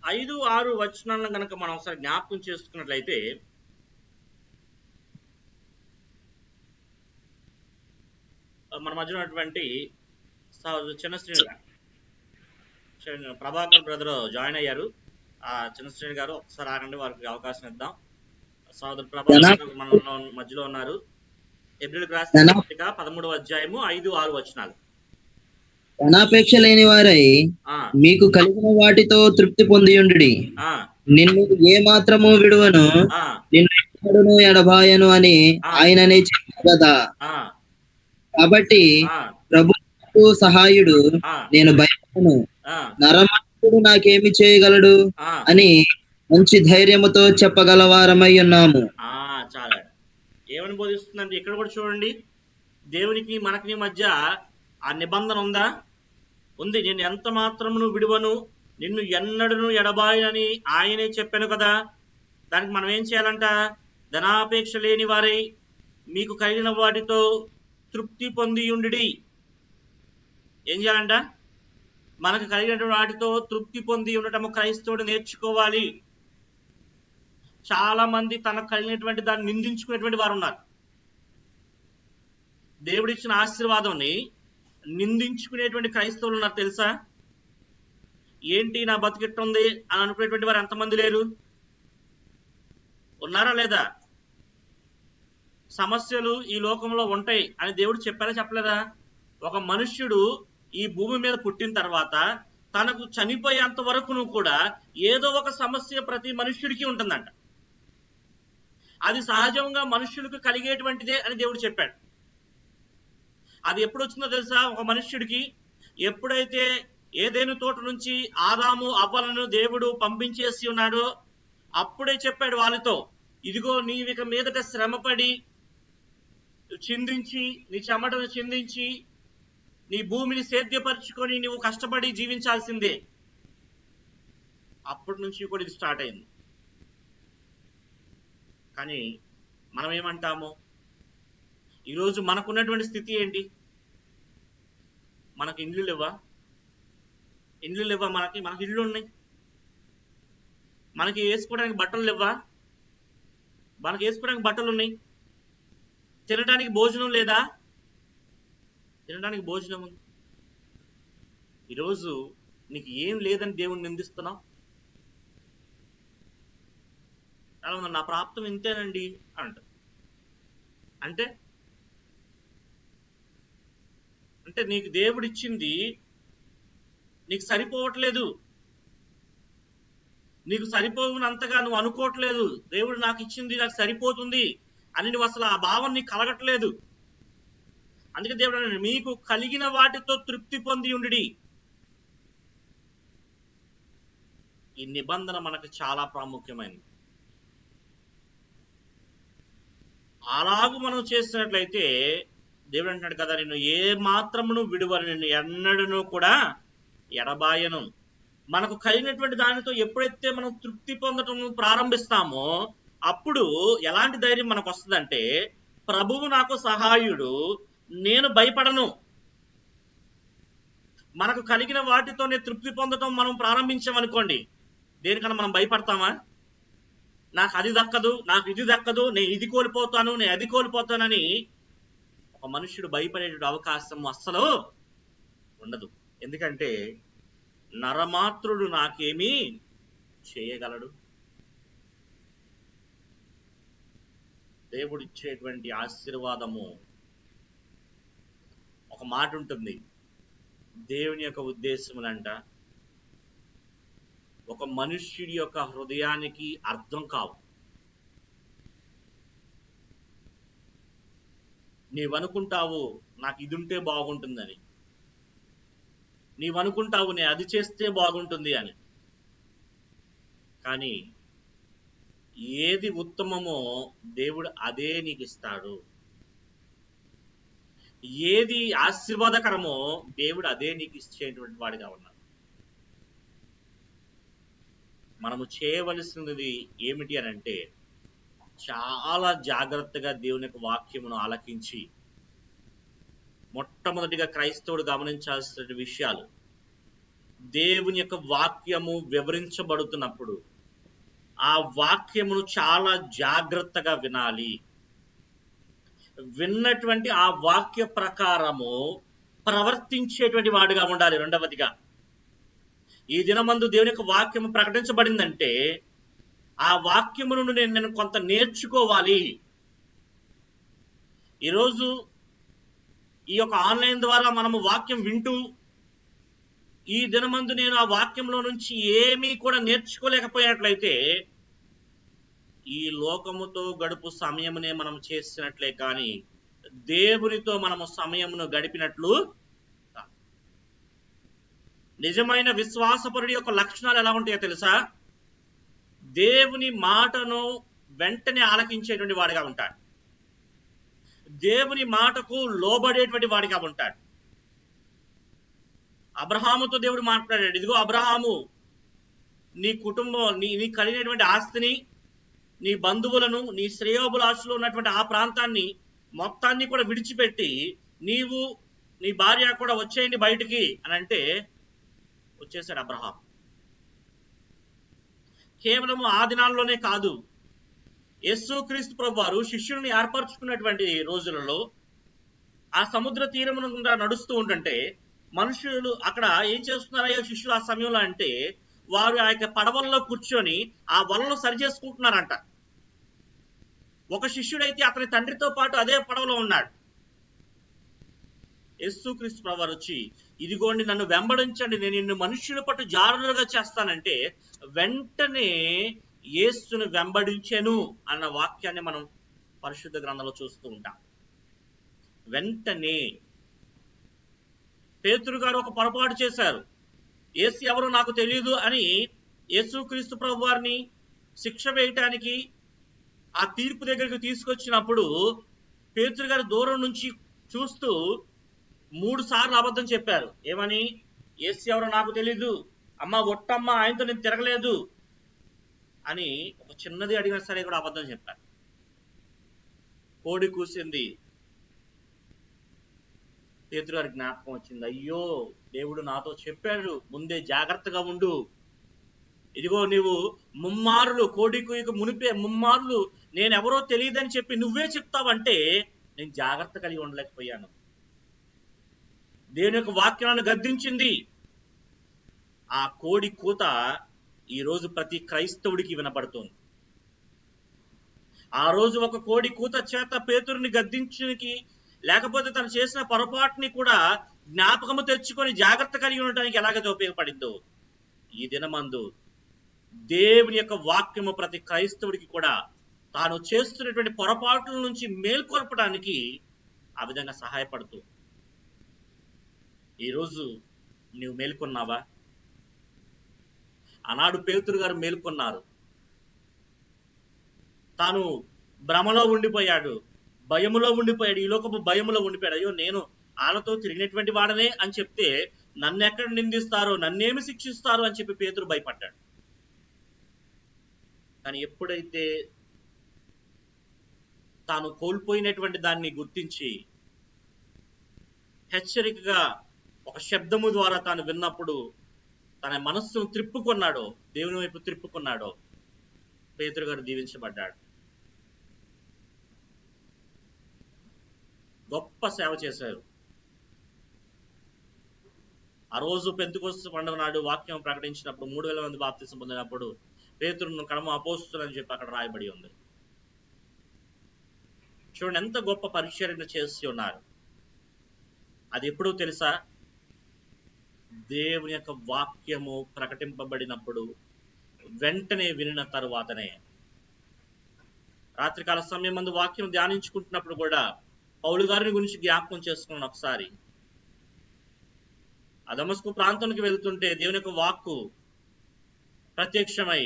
5-6 వచనాలను కనుక మనం ఒకసారి జ్ఞాపకం చేసుకున్నట్లయితే, మన మధ్య ఉన్నటువంటి చిన్న శ్రేణి ప్రభాకర్ బ్రదర్ జాయిన్ అయ్యారు. ఆ చిన్న శ్రేణి గారు ఒకసారి ఆగండి, వారికి అవకాశం ఇద్దాం. సోదరు ప్రభాకర్ మన మధ్యలో ఉన్నారు. హెబ్రీయులకు రాసిన పత్రిక 13వ అధ్యాయము 5-6 వచనాలు. ధనాపేక్ష లేని వారై మీకు కలిగిన వాటితో తృప్తి పొందియుండుడి. నిన్ను ఏ మాత్రము విడువను, నిన్ను ఎడబాయను అని ఆయననే చెప్పారు కదా. కాబట్టి ప్రభువు సహాయుడు, నేను భయపడను, నరమనుషుడు నాకేమి చేయగలడు అని మంచి ధైర్యముతో చెప్పగలవారమై ఉన్నాము. చాలా ఏమని బోధిస్తుందంటే ఇక్కడ కూడా చూడండి, దేవునికి మనకి మధ్య ఆ నిబంధన ఉందా? ఉంది. నేను ఎంత మాత్రమును విడువను, నిన్ను ఎన్నడను ఎడబాయనని ఆయనే చెప్పాను కదా. దానికి మనం ఏం చేయాలంట? ధనాపేక్ష లేని వారై మీకు కలిగిన వాటితో తృప్తి పొందియుండుడి. ఏం చేయాలంట? మనకు కలిగిన వాటితో తృప్తి పొంది ఉండటము క్రైస్తవుడు నేర్చుకోవాలి. చాలా మంది తనకు కలిగినటువంటి దాన్ని నిందించుకునేటువంటి వారు ఉన్నారు. దేవుడిచ్చిన ఆశీర్వాదాన్ని నిందించుకునేటువంటి క్రైస్తవులు ఉన్నారు తెలుసా? ఏంటి నా బతికిట్టుంది అని అనుకునేటువంటి వారు ఎంతమంది లేరు? ఉన్నారా లేదా? సమస్యలు ఈ లోకంలో ఉంటాయి అని దేవుడు చెప్పారా చెప్పలేదా? ఒక మనుష్యుడు ఈ భూమి మీద పుట్టిన తర్వాత తనకు చనిపోయేంత వరకును కూడా ఏదో ఒక సమస్య ప్రతి మనుష్యుడికి ఉంటుందంట. అది సహజంగా మనుష్యులకు కలిగేటువంటిదే అని దేవుడు చెప్పాడు. అది ఎప్పుడు వచ్చిందో తెలుసా? ఒక మనుష్యుడికి ఎప్పుడైతే ఏదైనా తోట నుంచి ఆదాము అవ్వలను దేవుడు పంపించేసి ఉన్నాడో అప్పుడే చెప్పాడు వాళ్ళతో, ఇదిగో నీవిక మీదట శ్రమపడి చిందించి నీ చెమటను చిందించి నీ భూమిని సేద్యపరుచుకొని నువ్వు కష్టపడి జీవించాల్సిందే. అప్పటి నుంచి కూడా ఇది స్టార్ట్ అయింది. కానీ మనం ఏమంటాము? ఈరోజు మనకున్నటువంటి స్థితి ఏంటి? మనకి ఇండ్లు లేవా? మనకి ఇళ్ళు ఉన్నాయి. మనకి వేసుకోవడానికి బట్టలు లేవా? మనకి వేసుకోవడానికి బట్టలు ఉన్నాయి. తినడానికి భోజనం లేదా? తినడానికి భోజనం ఉంది. ఈరోజు నీకు ఏం లేదని దేవుణ్ణి నిందిస్తున్నావు. చాలా మంది నా ప్రాప్తం ఇంతేనండి అంట. అంటే నీకు దేవుడు ఇచ్చింది నీకు సరిపోవట్లేదు, నీకు సరిపోవునంతగా నువ్వు అనుకోవట్లేదు. దేవుడు నాకు ఇచ్చింది నాకు సరిపోతుంది అని నువ్వు అసలు ఆ భావం నీకు కలగట్లేదు. అందుకే దేవుడు అన్నాడు, మీకు కలిగిన వాటితో తృప్తి పొంది ఉండి. ఈ నిబంధన మనకు చాలా ప్రాముఖ్యమైనది. అలాగూ మనం చేసినట్లయితే దేవుడు అంటున్నాడు కదా, నిన్ను ఏ మాత్రమును విడువను, నిన్ను ఎన్నడను కూడా ఎడబాయను. మనకు కలిగినటువంటి దానితో ఎప్పుడైతే మనం తృప్తి పొందటం ప్రారంభిస్తామో అప్పుడు ఎలాంటి ధైర్యం మనకు వస్తుందంటే, ప్రభువు నాకు సహాయుడు, నేను భయపడను. మనకు కలిగిన వాటితోనే తృప్తి పొందటం మనం ప్రారంభించామనుకోండి, దేనికన్నా మనం భయపడతామా? నాకు అది దక్కదు, నాకు ఇది దక్కదు, నేను ఇది కోల్పోతాను, నేను అది కోల్పోతానని ఒక మనుష్యుడు భయపడేటువంటి అవకాశం అస్సలు ఉండదు. ఎందుకంటే నరమాత్రుడు నాకేమీ చేయగలడు. దేవుడిచ్చేటువంటి ఆశీర్వాదము, ఒక మాట ఉంటుంది, దేవుని యొక్క ఉద్దేశములంట ఒక మనుష్యుడి యొక్క హృదయానికి అర్థం కావు. నీవనుకుంటావు నాకు ఇది ఉంటే బాగుంటుందని, నీవనుకుంటావు నేను అది చేస్తే బాగుంటుంది అని, కానీ ఏది ఉత్తమమో దేవుడు అదే నీకు ఇస్తాడు. ఏది ఆశీర్వాదకరమో దేవుడు అదే నీకు ఇచ్చేటువంటి వాడిగా ఉన్నాడు. మనము చేయవలసినది ఏమిటి అని అంటే, చాలా జాగ్రత్తగా దేవుని యొక్క వాక్యమును ఆలకించి, మొట్టమొదటిగా క్రైస్తవుడు గమనించాల్సిన విషయాలు, దేవుని యొక్క వాక్యము వివరించబడుతున్నప్పుడు ఆ వాక్యమును చాలా జాగ్రత్తగా వినాలి. విన్నటువంటి ఆ వాక్య ప్రకారము ప్రవర్తించేటువంటి వాడుగా ఉండాలి. రెండవదిగా, ఈ దినమందు దేవుని యొక్క వాక్యము ప్రకటించబడిందంటే ఆ వాక్యమును నేను కొంత నేర్చుకోవాలి. ఈరోజు ఈ యొక్క ఆన్లైన్ ద్వారా మనము వాక్యం వింటూ ఈ దినమందు నేను ఆ వాక్యంలో నుంచి ఏమీ కూడా నేర్చుకోలేకపోయినట్లయితే ఈ లోకముతో గడుపు సమయమునే మనం చేసినట్లే కానీ దేవునితో మనము సమయమును గడిపినట్లు. నిజమైన విశ్వాసపరుడి యొక్క లక్షణాలు ఎలా ఉంటాయో తెలుసా? దేవుని మాటను వెంటనే ఆలకించేటువంటి వాడిగా ఉంటాడు. దేవుని మాటకు లోబడేటువంటి వాడిగా ఉంటాడు. అబ్రహాముతో దేవుడు మాట్లాడాడు, ఇదిగో అబ్రహాము, నీ కుటుంబం, నీ కలిగినటువంటి ఆస్తిని, నీ బంధువులను, నీ శ్రేయోభిలాషులు ఉన్నటువంటి ఆ ప్రాంతాన్ని మొత్తాన్ని కూడా విడిచిపెట్టి నీవు నీ భార్య కూడా వచ్చేయండి బయటికి అని అంటే వచ్చేసాడు అబ్రహాం. కేవలం ఆ దినాల్లోనే కాదు, యేసుక్రీస్తు ప్రభువారు శిష్యుల్ని ఏర్పరచుకున్నటువంటి రోజులలో ఆ సముద్ర తీరమున గుండా నడుస్తూ ఉంటుంటే మనుషులు అక్కడ ఏం చేస్తున్నారయ్యో శిష్యులు ఆ సమయంలో అంటే, వారు ఆ యొక్క పడవల్లో కూర్చొని ఆ వలను సరి చేసుకుంటున్నారంట. ఒక శిష్యుడైతే అతని తండ్రితో పాటు అదే పడవలో ఉన్నాడు. యేసుక్రీస్తు ప్రభువారు వచ్చి, ఇదిగోండి నన్ను వెంబడించండి, నేను నిన్ను మనుష్యుల పట్టు జారులుగా చేస్తానంటే వెంటనే యేసును వెంబడించెను అన్న వాక్యాన్ని మనం పరిశుద్ధ గ్రంథంలో చూస్తూ ఉంటాం. వెంటనే పేతురు గారు ఒక పొరపాటు చేశారు. యేసు ఎవరు నాకు తెలియదు అని యేసుక్రీస్తు ప్రభువారిని శిక్ష వేయటానికి ఆ తీర్పు దగ్గరికి తీసుకొచ్చినప్పుడు పేతురు గారు దూరం నుంచి చూస్తూ 3 సార్లు అబద్ధం చెప్పారు. ఏమని? యేసు ఎవరో నాకు తెలీదు, అమ్మ ఒట్టమ్మ ఆయనతో నేను తిరగలేదు అని ఒక చిన్నది అడిగినా సరే కూడా అబద్ధం చెప్పారు. కోడి కూసింది, పేతురు గారికి జ్ఞాపకం వచ్చింది, అయ్యో దేవుడు నాతో చెప్పాడు ముందే జాగ్రత్తగా ఉండు, ఇదిగో నీవు ముమ్మారులు కోడి కూయకు మునిపే ముమ్మారులు నేనెవరో తెలియదని చెప్పి నువ్వే చెప్తావంటే నేను జాగ్రత్త కలిగి ఉండలేకపోయాను. దేవుని యొక్క వాక్యాలను గద్దించింది. ఆ కోడి కూత ఈరోజు ప్రతి క్రైస్తవుడికి వినపడుతుంది. ఆ రోజు ఒక కోడి కూత చేత పేతురుని గద్దించడానికి, లేకపోతే తను చేసిన పొరపాటుని కూడా జ్ఞాపకము తెచ్చుకొని జాగ్రత్త కలిగి ఉండడానికి ఎలాగైతే ఉపయోగపడిందో, ఈ దినమందు దేవుని యొక్క వాక్యము ప్రతి క్రైస్తవుడికి కూడా తాను చేస్తున్నటువంటి పొరపాట్ల నుంచి మేల్కొల్పడానికి ఆ విధంగా సహాయపడుతూ, ఈరోజు నీవు మేల్కొన్నావా? ఆనాడు పేతురు గారు మేల్కొన్నారు. తాను భ్రమలో ఉండిపోయాడు, భయములో ఉండిపోయాడు, ఈ లోకపు భయములో ఉండిపోయాడు. అయ్యో నేను వాళ్ళతో తిరిగినటువంటి వాడనే అని చెప్తే నన్ను ఎక్కడ నిందిస్తారో, నన్నేమి శిక్షిస్తారో అని చెప్పి పేతురు భయపడ్డాడు. కానీ ఎప్పుడైతే తాను కోల్పోయినటువంటి దాన్ని గుర్తించి హెచ్చరికగా ఒక శబ్దము ద్వారా తాను విన్నప్పుడు తన మనస్సును త్రిప్పుకున్నాడో, దేవుని వైపు త్రిప్పుకున్నాడో, పేతురు గారు దీవించబడ్డాడు. గొప్ప సేవ చేశారు. ఆ రోజు పెంతెకొస్తు పండుగ నాడు వాక్యం ప్రకటించినప్పుడు 3000 మంది బాప్తిసం పొందినప్పుడు పేతురును కడమ అపోస్తులని చెప్పి అక్కడ రాయబడి ఉంది. చూడండి ఎంత గొప్ప పరిచర్య చేసి ఉన్నారు. అది ఎప్పుడో తెలుసా? దేవుని యొక్క వాక్యము ప్రకటింపబడినప్పుడు వెంటనే వినిన తరువాతనే. రాత్రికాల సమయం మందు వాక్యం ధ్యానించుకుంటున్నప్పుడు కూడా పౌలు గారిని గురించి జ్ఞాపకం చేసుకున్నాను ఒకసారి. ఆ దమస్కు ప్రాంతానికి వెళ్తుంటే దేవుని యొక్క వాక్కు ప్రత్యక్షమై,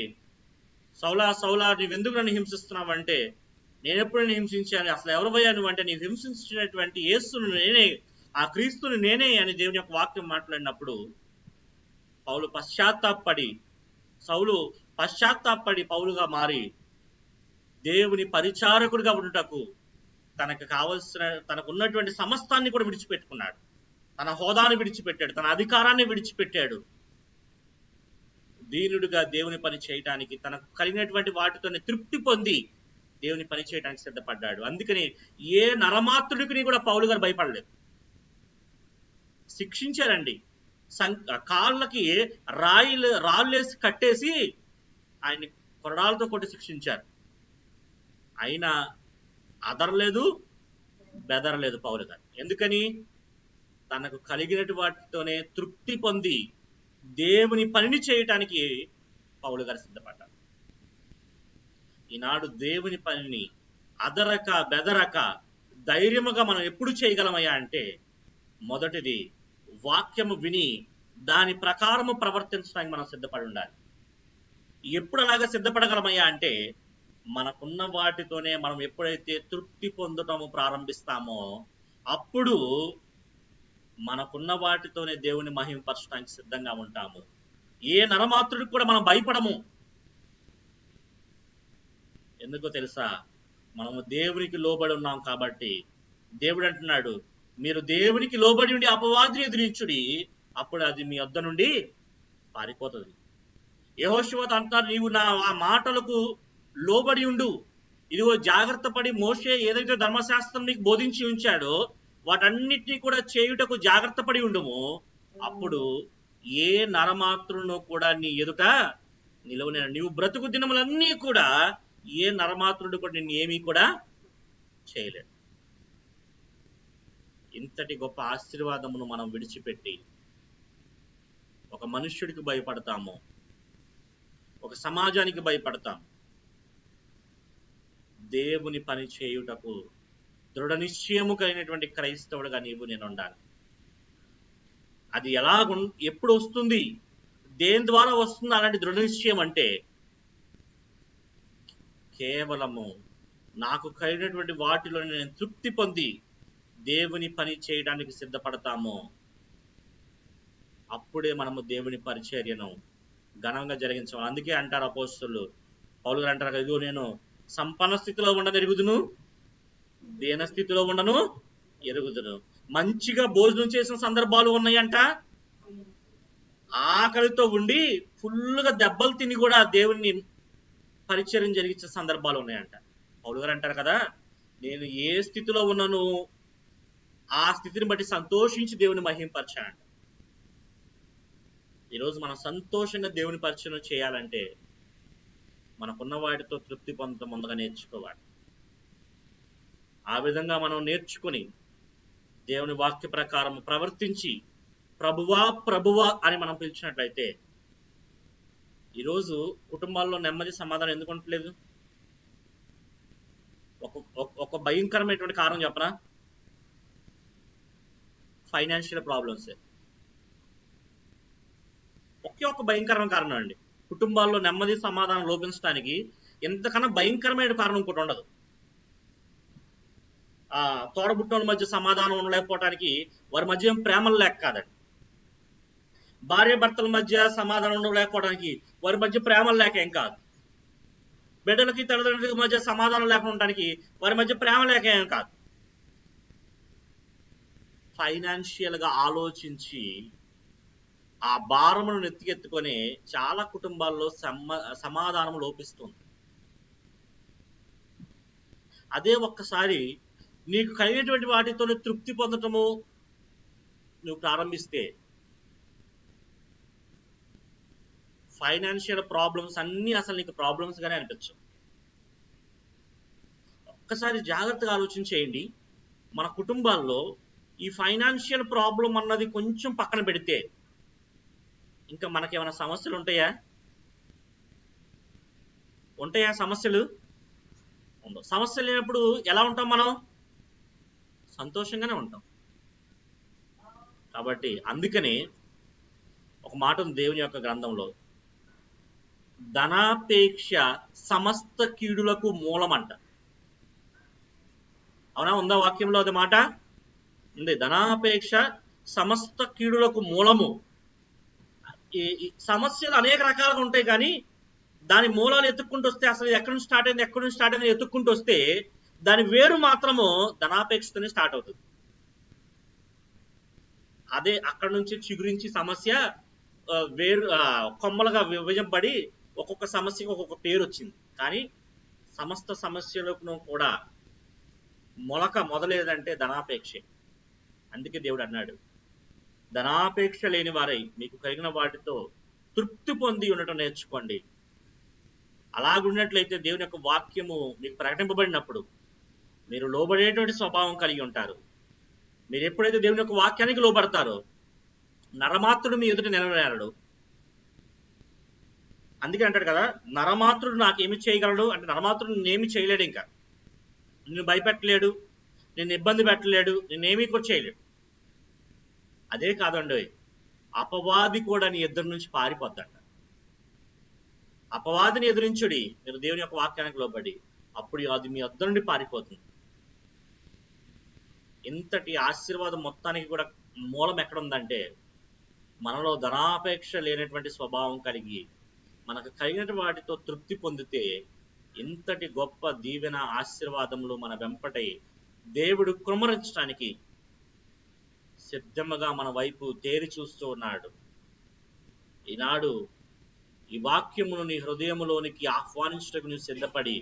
సౌలా సౌలా నీవెందుకు నన్ను హింసిస్తున్నావంటే, నేను ఎప్పుడు నేను హింసించాను, అసలు ఎవరు పోయా నువ్వు అంటే, నీవు హింసించినటువంటి యేసును నేనే, ఆ క్రీస్తుని నేనే అని దేవుని యొక్క వాక్యం మాట్లాడినప్పుడు పౌలు పశ్చాత్తాపడి పౌలుగా మారి దేవుని పరిచారకుడిగా ఉండుటకు తనకు కావలసిన తనకున్నటువంటి సమస్తాన్ని కూడా విడిచిపెట్టుకున్నాడు. తన హోదాను విడిచిపెట్టాడు, తన అధికారాన్ని విడిచిపెట్టాడు. దీనుడిగా దేవుని పని చేయటానికి తనకు కలిగినటువంటి వాటితోనే తృప్తి పొంది దేవుని పని చేయడానికి సిద్ధపడ్డాడు. అందుకని ఏ నరమాత్రుడికి కూడా పౌలు గారు భయపడలేదు. శిక్షించారండి, కాళ్ళకి రాళ్ళేసి కట్టేసి ఆయన్ని కొరడాలతో కొట్టి శిక్షించారు. అయినా అదరలేదు, బెదరలేదు పౌలు గారు. ఎందుకని? తనకు కలిగినటువంటి వాటితోనే తృప్తి పొంది దేవుని పనిని చేయటానికి పౌలు గారు సిద్ధపడ్డారు. ఈనాడు దేవుని పనిని అదరక బెదరక ధైర్యముగా మనం ఎప్పుడు చేయగలమయ్యా అంటే, మొదటిది వాక్యము విని దాని ప్రకారము ప్రవర్తించడానికి మనం సిద్ధపడి ఉండాలి. ఎప్పుడు అలాగా సిద్ధపడగలమయ్యా అంటే, మనకున్న వాటితోనే మనం ఎప్పుడైతే తృప్తి పొందటము ప్రారంభిస్తామో అప్పుడు మనకున్న వాటితోనే దేవుని మహిమపరచడానికి సిద్ధంగా ఉంటాము. ఏ నరమాత్రుడికి కూడా మనం భయపడము. ఎందుకో తెలుసా? మనము దేవునికి లోబడి ఉన్నాం కాబట్టి. దేవుడు అంటున్నాడు, మీరు దేవునికి లోబడి ఉండి అపవాదిని ఎదిరించుడి, అప్పుడు అది మీ వద్ద నుండి పారిపోతుంది. యెహోషువతో అంటారు, నీవు నా ఆ మాటలకు లోబడి ఉండు. ఇదిగో జాగ్రత్త పడి మోషే ఏదైతే ధర్మశాస్త్రం నీకు బోధించి ఉంచాడో వాటన్నిటినీ కూడా చేయుటకు జాగ్రత్త పడి ఉండుము. అప్పుడు ఏ నరమాత్రును కూడా నీ ఎదుట నిలవనే, నీవు బ్రతుకు దినములన్నీ కూడా ఏ నరమాత్రుడు కూడా నిన్ను ఏమీ కూడా చేయలేడు. ఇంతటి గొప్ప ఆశీర్వాదమును మనం విడిచిపెట్టి ఒక మనుష్యుడికి భయపడతాము, ఒక సమాజానికి భయపడతాం. దేవుని పని చేయుటకు దృఢ నిశ్చయము కలిగినటువంటి క్రైస్తవుడుగా నీవు నేను ఉండాలి. అది ఎప్పుడు వస్తుంది, దేని ద్వారా వస్తుంది అలాంటి దృఢ నిశ్చయం అంటే, కేవలము నాకు కలిగినటువంటి వాటిలో నేను తృప్తి పొంది దేవుని పని చేయడానికి సిద్ధపడతాము. అప్పుడే మనము దేవుని పరిచర్యను ఘనంగా జరిగించాలి. అందుకే అంటారు అపోస్తలులు, పౌలు గారు అంటారు, ఇదిగో నేను సంపన్న స్థితిలో ఉండను ఎరుగుదును, దీన స్థితిలో ఉండను ఎరుగుదును. మంచిగా భోజనం చేసిన సందర్భాలు ఉన్నాయంట, ఆకలితో ఉండి ఫుల్గా దెబ్బలు తిని కూడా దేవుని పరిచర్యం జరిగించే సందర్భాలు ఉన్నాయంట. పౌలు గారు అంటారు కదా, నేను ఏ స్థితిలో ఉన్నాను ఆ స్థితిని బట్టి సంతోషించి దేవుని మహింపరచానంట. ఈరోజు మనం సంతోషంగా దేవుని పరిచయం చేయాలంటే మనకున్న వాటితో తృప్తి పొందడం ముందుగా నేర్చుకోవాలి. ఆ విధంగా మనం నేర్చుకుని దేవుని వాక్య ప్రకారం ప్రవర్తించి ప్రభువా ప్రభువా అని మనం పిలిచినట్లయితే, ఈరోజు కుటుంబాల్లో నెమ్మది సమాధానం ఎందుకు ఉండట్లేదు? ఒక భయంకరమైనటువంటి కారణం చెప్పనా? ఫైనాన్షియల్ ప్రాబ్లమ్సే. ఒక భయంకరమైన కారణం అండి. కుటుంబాల్లో నెమ్మది సమాధానం లోపించడానికి ఎంతకన్నా భయంకరమైన కారణం ఇంకోటి ఉండదు. తోడబుట్టుల మధ్య సమాధానం ఉండలేకపోవటానికి వారి మధ్య ప్రేమలు లేక కాదండి. భార్య భర్తల మధ్య సమాధానం ఉండలేకపోవడానికి వారి మధ్య ప్రేమలు లేక ఏం కాదు. బిడ్డలకి తల్లిదండ్రుల మధ్య సమాధానం లేకుండా ఉండడానికి వారి మధ్య ప్రేమ లేక ఏం కాదు. ఫైనాన్షియల్ గా ఆలోచించి ఆ భారమును నెత్తికెత్తుకొని చాలా కుటుంబాల్లో సమాధానం లోపిస్తుంది. అదే ఒక్కసారి నీకు కలిగినటువంటి వాటితో తృప్తి పొందటము నువ్వు ప్రారంభిస్తే ఫైనాన్షియల్ ప్రాబ్లమ్స్ అన్నీ అసలు నీకు ప్రాబ్లమ్స్ గానే అనిపించవు. ఒక్కసారి జాగ్రత్తగా ఆలోచన చేయండి. మన కుటుంబాల్లో ఈ ఫైనాన్షియల్ ప్రాబ్లం అన్నది కొంచెం పక్కన పెడితే ఇంకా మనకేమైనా సమస్యలు ఉంటాయా? సమస్యలు ఉండవు. సమస్యలు లేనప్పుడు ఎలా ఉంటాం? మనం సంతోషంగానే ఉంటాం. కాబట్టి అందుకనే ఒక మాట ఉంది దేవుని యొక్క గ్రంథంలో, ధనాపేక్ష సమస్త కీడులకు మూలం అంట. అవునా? ఉందా వాక్యంలో అది మాట? ఉంది. ధనాపేక్ష సమస్త కీడులకు మూలము. ఈ సమస్యలు అనేక రకాలుగా ఉంటాయి, కానీ దాని మూలాలు ఎత్తుక్కుంటూ వస్తే అసలు ఎక్కడి నుంచి స్టార్ట్ అయింది ఎత్తుక్కుంటూ వస్తే దాని వేరు మాత్రము ధనాపేక్షతోనే స్టార్ట్ అవుతుంది. అదే అక్కడి నుంచి చిగురించి సమస్య వేరు కొమ్మలుగా విభజింపబడి ఒక్కొక్క సమస్యకి ఒక్కొక్క పేరు వచ్చింది. కానీ సమస్త సమస్యలకు కూడా మొదలేదంటే ధనాపేక్షే. అందుకే దేవుడు అన్నాడు, ధనాపేక్ష లేని వారై మీకు కలిగిన వాటితో తృప్తి పొంది ఉండటం నేర్చుకోండి. అలాగున్నట్లయితే దేవుని యొక్క వాక్యము మీకు ప్రకటింపబడినప్పుడు మీరు లోబడేటువంటి స్వభావం కలిగి ఉంటారు. మీరు ఎప్పుడైతే దేవుని యొక్క వాక్యానికి లోబడతారో నరమాత్రుడు మీ ఎదుట నిలబడాడు. అందుకే అంటాడు కదా, నరమాత్రుడు నాకేమి చేయగలడు అంటే నరమాత్రుడు నేనేమి చేయలేడు. ఇంకా నిన్ను భయపెట్టలేడు, నిన్ను ఇబ్బంది పెట్టలేడు, నిన్నేమీ కూడా చేయలేడు. అదే కాదండి, అపవాది కూడా నీ ఎదురు నుంచి పారిపోద్దంట. అపవాదిని ఎదురించుడి మీరు దేవుని యొక్క వాక్యానికి లోబడి, అప్పుడు అది మీ వద్ద నుండి పారిపోతుంది. ఇంతటి ఆశీర్వాదం మొత్తానికి కూడా మూలం ఎక్కడ ఉందంటే మనలో ధనాపేక్ష లేనటువంటి స్వభావం కలిగి మనకు కలిగిన వాటితో తృప్తి పొందితే ఇంతటి గొప్ప దీవెన ఆశీర్వాదములు మన వెంపటై దేవుడు కుమ్మరించడానికి సిద్ధముగా మన వైపు తేరి చూస్తూ ఉన్నాడు. ఈనాడు ఈ వాక్యమును నీ హృదయములోనికి ఆహ్వానించడానికి నువ్వు సిద్ధపడి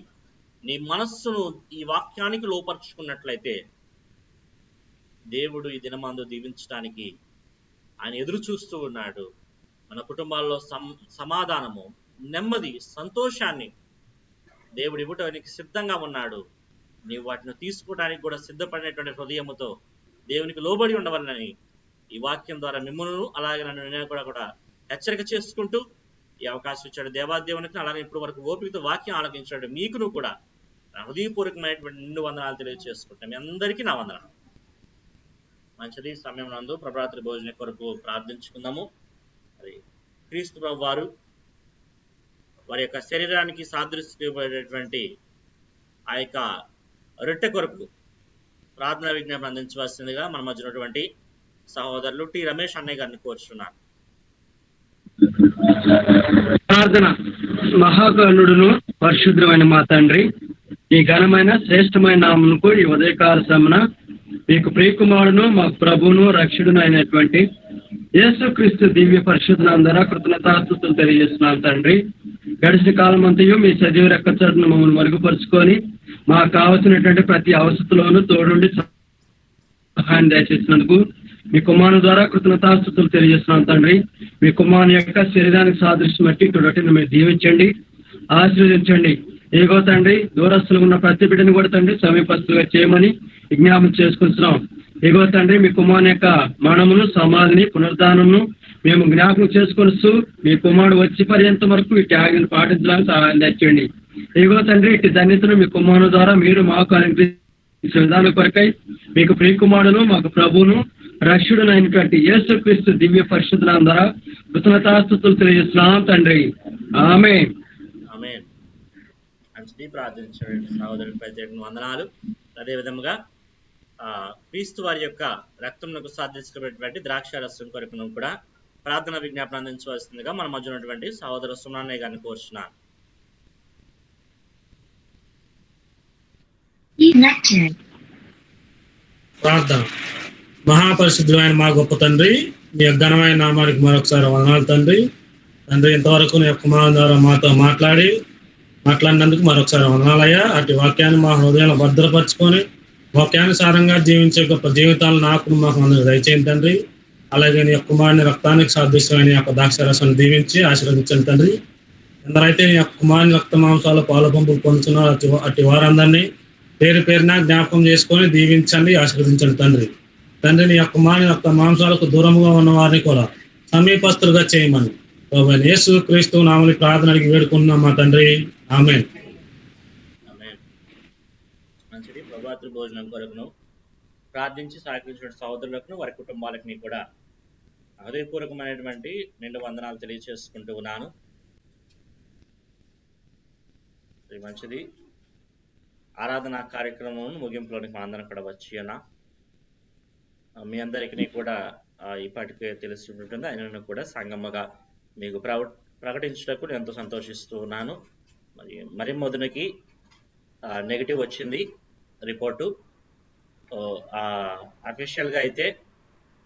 నీ మనస్సును ఈ వాక్యానికి లోపరుచుకున్నట్లయితే దేవుడు ఈ దినమందు దీవించడానికి ఆయన ఎదురు చూస్తూ ఉన్నాడు. మన కుటుంబాల్లో సమాధానము, నెమ్మది, సంతోషాన్ని దేవుడు ఇవ్వటానికి సిద్ధంగా ఉన్నాడు. నీవు వాటిని తీసుకోవడానికి కూడా సిద్ధపడినటువంటి హృదయముతో దేవునికి లోబడి ఉండవాలని ఈ వాక్యం ద్వారా మిమ్మల్ని అలాగే నన్ను నేను కూడా హెచ్చరిక చేసుకుంటూ ఈ అవకాశం ఇచ్చాడు దేవాదేవునికి. అలాగే ఇప్పుడు వరకు ఓపికతో వాక్యం ఆలకించాడు మీకును కూడా హృదయపూర్వకమైనటువంటి నిండు వందనాలు తెలియజేసుకుంటాం. మీ అందరికీ నా వందనాలు. మంచిది. సమయం నందు ప్రభరాత్రి భోజనం కొరకు ప్రార్థించుకుందాము. మరి క్రీస్తు ప్రభు వారి యొక్క శరీరానికి సాదృశ్యమైనటువంటి ఆ యొక్క రొట్టె కొరకు ప్రార్థనా విజ్ఞాపన అందించవలసిందిగా మన మధ్య ఉన్నటువంటి సహోదరులు టి రమేష్ అన్నయ్య గారిని కోరుచున్నాను. ప్రార్థన. మహాగణుడును పరిశుద్ధమైన మా తండ్రి, ఈ ఘనమైన శ్రేష్టమైన నామమునకు ఈ ఉదయకాల సమన మీకు ప్రియకుమారుడును మా ప్రభువును రక్షకుడును అయినటువంటి యేసుక్రీస్తు దివ్య పరిశుద్ధ నామమున ద్వారా కృతజ్ఞతాస్తుతులు తెలియజేస్తున్నాను తండ్రి. గడిచిన కాలం అంతయు మీ సజీవ రెక్కచాటును మమ్మల్ని మరుగుపరుచుకొని మాకు కావలసినటువంటి ప్రతి అవసరంలోనూ తోడుండి సహాయం దయచేసినందుకు మీ కుమారుని ద్వారా కృతజ్ఞతాస్తుతులు తెలియజేస్తున్నాను తండ్రి. మీ కుమారుని యొక్క శరీరానికి సాదృశ్యం బట్టి ఇటువంటి మీరు దీవించండి, ఆశీర్వదించండి. ఏగో తండ్రి, దూరస్తులు ఉన్న ప్రతి బిడ్డను కూడా తండ్రి సమీపస్తులుగా చేయమని విజ్ఞాపన చేసుకుంటున్నాం. ఏగో తండ్రి, మీ కుమారుని యొక్క మరణమును, సమాధిని, పునరుద్ధానమును మేము జ్ఞాపకం చేసుకొనిస్తూ మీ కుమారుడు వచ్చి పర్యంతం వరకు ఈ త్యాగాన్ని పాటించడానికి సహాయం తెచ్చండి. ఏగో తండ్రి, ఇటు ధన్యతను మీ కుమారుని ద్వారా మీరు మాకు అనుగ్రహించే విధానం కొరకై మీకు ప్రియకుమారుడును మాకు ప్రభువును రక్షకుడును అయినటువంటి యేసుక్రీస్తు దివ్య పరిశుద్ధ నామమున ద్వారా కృతజ్ఞతాస్తుతులు తెలియజేస్తున్నాం తండ్రి. ఆమేన్. ఆమేన్. మంచిది. ప్రార్థించండి సహోదరుని ప్రత్యేక వందనాలు. అదే విధముగా క్రీస్తు వారి యొక్క రక్తమునకు సాధించబడినటువంటి ద్రాక్ష రసం కొరకును కూడా ప్రార్థన విజ్ఞాపన అందించవలసిందిగా మన మధ్య ఉన్నటువంటి సహోదరు సుమన్నయ్య గారిని కోరుచున్నాను. ప్రార్థన. మహాపరిశుద్ధులైన మా గొప్ప తండ్రి, మీ ఘనమైన నామానికి మరొకసారి వందనాలు తండ్రి. ఇంతవరకు నీ యొక్క కుమారుని ద్వారా మాతో మాట్లాడినందుకు మరొకసారి వందనాలయ్యా. అటు వాక్యాన్ని మా హృదయంలో భద్రపరచుకొని వాక్యానుసారంగా జీవించే గొప్ప జీవితాలు నాకు మాకు అందరూ దయచేయండి తండ్రి. అలాగే నీ యొక్క కుమారుని రక్తానికి సాదృశ్యమైన యొక్క ద్రాక్షారసాన్ని దీవించి ఆశీర్వదించండి తండ్రి. ఎందరైతే నీ యొక్క కుమారుని రక్త మాంసాలు పాలు పంపులు పొందుతున్నారో అట్టి వారందరినీ పేరు పేరున జ్ఞాపకం చేసుకొని దీవించండి, ఆశీర్వదించండి తండ్రి. తండ్రి నీ యొక్క కుమారుని రక్త మాంసాలకు దూరంగా ఉన్న వారిని కూడా సమీపస్తులుగా చేయమని ప్రభువైన యేసు క్రీస్తు నామములో ప్రార్థన అడిగి వేడుకుంటున్నాం మా తండ్రి. ఆమేన్. మంచిది. ప్రభాతృ భోజనం కొరకును ప్రార్థించి సహకరించిన సహోదరులకు వారి కుటుంబాలకి కూడా హృదయపూర్వకమైనటువంటి నిండు వందనాలు తెలియజేసుకుంటూ ఉన్నాను. మంచిది. ఆరాధనా కార్యక్రమం ముగింపులోనికి మనందరం కూడా వచ్చి అన్న మీ అందరికీ కూడా ఇప్పటికే తెలిసి ఉంటుంది. ఆయన కూడా సంగమగా మీకు ప్రకటించడానికి నేను ఎంతో సంతోషిస్తూ ఉన్నాను. మరి మొదటికి నెగిటివ్ వచ్చింది రిపోర్టు. అఫీషియల్గా అయితే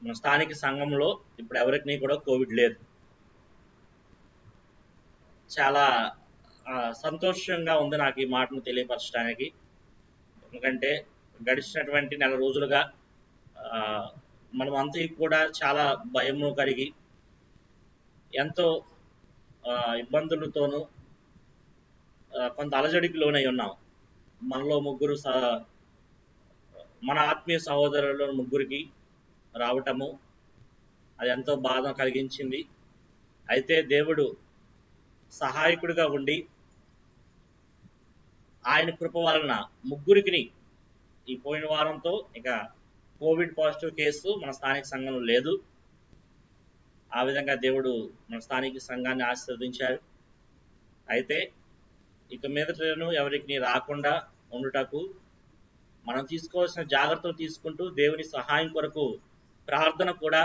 మన స్థానిక సంఘంలో ఇప్పుడు ఎవరికి కూడా కోవిడ్ లేదు. చాలా సంతోషంగా ఉంది నాకు ఈ మాటను తెలియపరచడానికి. ఎందుకంటే గడిచినటువంటి నెల రోజులుగా మనం అంతా కూడా చాలా భయము కలిగి ఎంతో ఇబ్బందులతోనూ కొంత అలజడికి లోనై ఉన్నాం. మనలో ముగ్గురు మన ఆత్మీయ సహోదరులు ముగ్గురికి రావటము అది ఎంతో బాధ కలిగించింది. అయితే దేవుడు సహాయకుడిగా ఉండి ఆయన కృప వలన ముగ్గురికి ఈ పోయిన వారంతో ఇక కోవిడ్ పాజిటివ్ కేసు మన స్థానిక సంఘంలో లేదు. ఆ విధంగా దేవుడు మన స్థానిక సంఘాన్ని ఆశీర్వదించారు. అయితే ఇక మీదటను ఎవరికి రాకుండా ఉండుటకు మనం తీసుకోవాల్సిన జాగ్రత్తలు తీసుకుంటూ దేవుని సహాయం కొరకు ప్రార్థన కూడా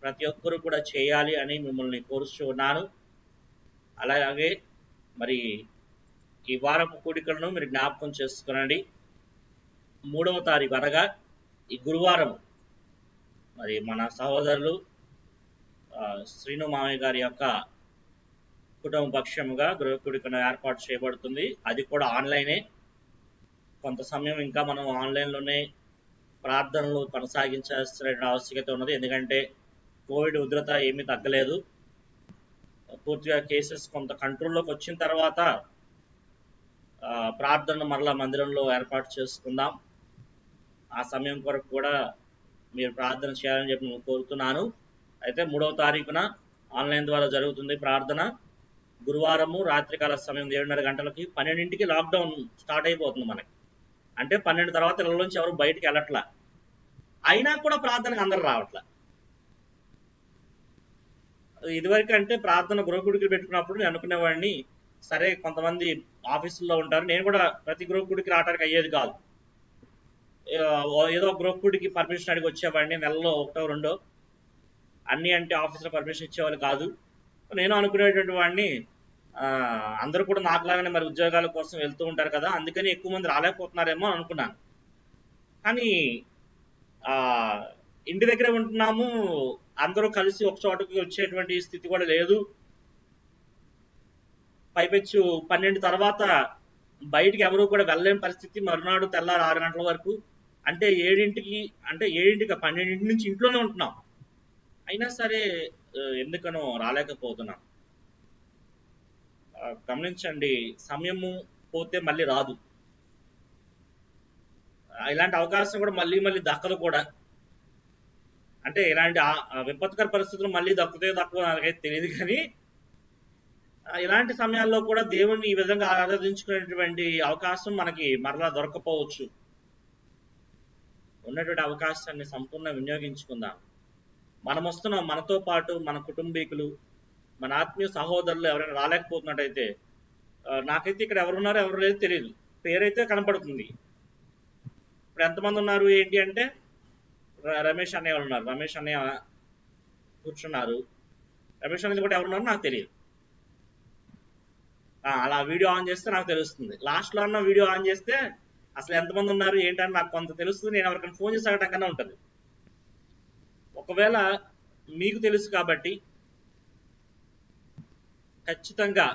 ప్రతి ఒక్కరూ కూడా చేయాలి అని మిమ్మల్ని కోరుస్తూ ఉన్నాను. అలాగే మరి ఈ వారపు కూడికలను మీరు జ్ఞాపకం చేసుకునండి. 3వ తారీఖు అనగా ఈ గురువారం మరి మన సహోదరులు శ్రీను మామయ్య గారి యొక్క కుటుంబ పక్షముగా గృహ కూడికను ఏర్పాటు చేయబడుతుంది. అది కూడా ఆన్లైనే. కొంత సమయం ఇంకా మనం ఆన్లైన్లోనే ప్రార్థనలు కొనసాగించాల్సిన ఆవశ్యకత ఉన్నది. ఎందుకంటే కోవిడ్ ఉధృత ఏమీ తగ్గలేదు. పూర్తిగా కేసెస్ కొంత కంట్రోల్లోకి వచ్చిన తర్వాత ప్రార్థన మరలా మందిరంలో ఏర్పాటు చేసుకుందాం. ఆ సమయం కొరకు కూడా మీరు ప్రార్థన చేయాలని చెప్పి నేను కోరుతున్నాను. అయితే 3వ తారీఖున ఆన్లైన్ ద్వారా జరుగుతుంది ప్రార్థన. గురువారము రాత్రికాల సమయం 7:30 గంటలకి 12ంటికి లాక్డౌన్ స్టార్ట్ అయిపోతుంది మనకి. అంటే 12 తర్వాత ఇళ్ళలోంచి ఎవరు బయటికి వెళ్ళట్లా. అయినా కూడా ప్రార్థనకు అందరు రావట్లా. ఇదివరకు అంటే ప్రార్థన గృహకుడికి పెట్టుకున్నప్పుడు నేను అనుకునేవాడిని, సరే కొంతమంది ఆఫీసుల్లో ఉంటారు, నేను కూడా ప్రతి గృహకుడికి రావడానికి అయ్యేది కాదు. ఏదో గృహకుడికి పర్మిషన్ అడిగి వచ్చేవాడిని, నెలలో 1, 2 అన్నీ అంటే ఆఫీసులో పర్మిషన్ ఇచ్చేవాళ్ళు కాదు. నేను అనుకునేటువంటి వాడిని అందరూ కూడా నాకులాగానే మరి ఉద్యోగాల కోసం వెళ్తూ ఉంటారు కదా, అందుకని ఎక్కువ మంది రాలేకపోతున్నారేమో అనుకున్నాను. కానీ ఇంటి దగ్గర ఉంటున్నాము, అందరూ కలిసి ఒక చోటకి వచ్చేటువంటి స్థితి కూడా లేదు. పైపెచ్చు 12 తర్వాత బయటికి ఎవరు కూడా వెళ్ళలేని పరిస్థితి. మరునాడు తెల్లారు 6 గంటల వరకు, అంటే 7ంటికి 12 నుంచి ఇంట్లోనే ఉంటున్నాం. అయినా సరే ఎందుకనో రాలేకపోతున్నాం. గమనించండి, సమయము పోతే మళ్ళీ రాదు. ఇలాంటి అవకాశం కూడా మళ్ళీ దక్కదు కూడా. అంటే ఇలాంటి విపత్కర పరిస్థితులు మళ్ళీ దక్కువ నాకైతే తెలియదు. కానీ ఇలాంటి సమయాల్లో కూడా దేవుణ్ణి ఈ విధంగా ఆరాధించుకునేటువంటి అవకాశం మనకి మరలా దొరకపోవచ్చు. ఉన్నటువంటి అవకాశాన్ని సంపూర్ణ వినియోగించుకుందాం. మనం వస్తున్నాం, మనతో పాటు మన కుటుంబీకులు, మన ఆత్మీయ సహోదరులు ఎవరైనా రాలేకపోతున్నట్టయితే, నాకైతే ఇక్కడ ఎవరున్నారో ఎవరు లేదు తెలియదు, పేరైతే కనపడుతుంది. ఇప్పుడు ఎంతమంది ఉన్నారు ఏంటి అంటే, రమేష్ అన్నయ్య వాళ్ళు ఉన్నారు, రమేష్ అన్నయ్య కూర్చున్నారు. రమేష్ అన్నయ్య కూడా ఎవరున్నారో నాకు తెలియదు. అలా వీడియో ఆన్ చేస్తే నాకు తెలుస్తుంది. లాస్ట్లో అన్న వీడియో ఆన్ చేస్తే అసలు ఎంతమంది ఉన్నారు ఏంటని నాకు కొంత తెలుస్తుంది. నేను ఎవరికైనా ఫోన్ చేసి అడగటం కన్నా ఉంటుంది. ఒకవేళ మీకు తెలుసు కాబట్టి ఖచ్చితంగా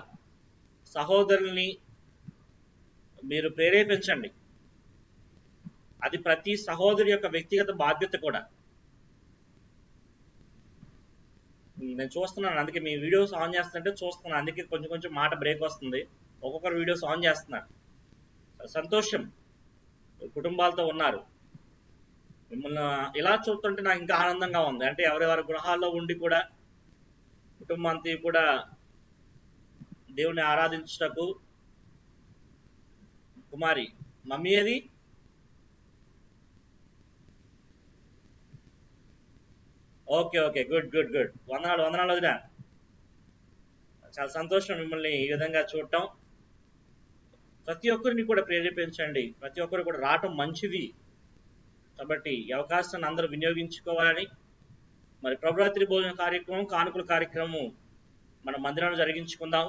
సహోదరుల్ని మీరు ప్రేరేపించండి. అది ప్రతి సహోదరి యొక్క వ్యక్తిగత బాధ్యత కూడా. నేను చూస్తున్నాను, అందుకే మీ వీడియోస్ ఆన్ చేస్తుంటే చూస్తున్నాను, అందుకే కొంచెం కొంచెం మాట బ్రేక్ వస్తుంది. ఒక్కొక్కరు వీడియోస్ ఆన్ చేస్తున్నారు. సంతోషం, కుటుంబాలతో ఉన్నారు. మిమ్మల్ని ఇలా చూస్తుంటే నాకు ఇంకా ఆనందంగా ఉంది. అంటే ఎవరెవరి గృహాల్లో ఉండి కూడా కుటుంబాంతి కూడా దేవుని ఆరాధించుటకు. కుమారి మమ్మీ అది okay okay, good good good. వందనాలు వందనాలు వదినా, చాలా సంతోషం మిమ్మల్ని ఈ విధంగా చూడటం. ప్రతి ఒక్కరిని కూడా ప్రేరేపించండి, ప్రతి ఒక్కరు కూడా రావటం మంచిది. కాబట్టి ఈ అవకాశాన్ని అందరూ వినియోగించుకోవాలని, మరి ప్రభురాత్రి భోజన కార్యక్రమం, కానుకల కార్యక్రమం మన మందిరంలో జరిగించుకుందాం.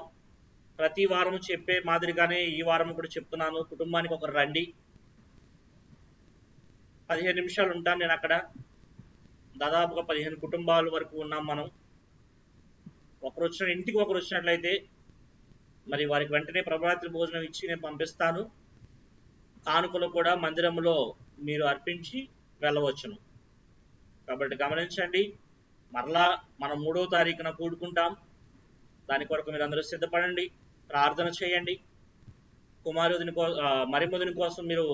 ప్రతి వారం చెప్పే మాదిరిగానే ఈ వారం కూడా చెప్తున్నాను, కుటుంబానికి ఒకరు రండి. 15 నిమిషాలు ఉంటాను నేను అక్కడ. దాదాపుగా 15 కుటుంబాల వరకు ఉన్నాం మనం. ఇంటికి ఒకరు వచ్చినట్లయితే మరి వారికి వెంటనే ప్రభురాత్రి భోజనం ఇచ్చి నేను పంపిస్తాను. కానుకలు కూడా మందిరంలో మీరు అర్పించి వెళ్ళవచ్చును. కాబట్టి గమనించండి, మరలా మనం 3వ తారీఖున కూడుకుంటాం. దాని కొరకు మీరు అందరూ సిద్ధపడండి, ప్రార్థన చేయండి. కుమారుదిని మరిముదిని కోసం మీరు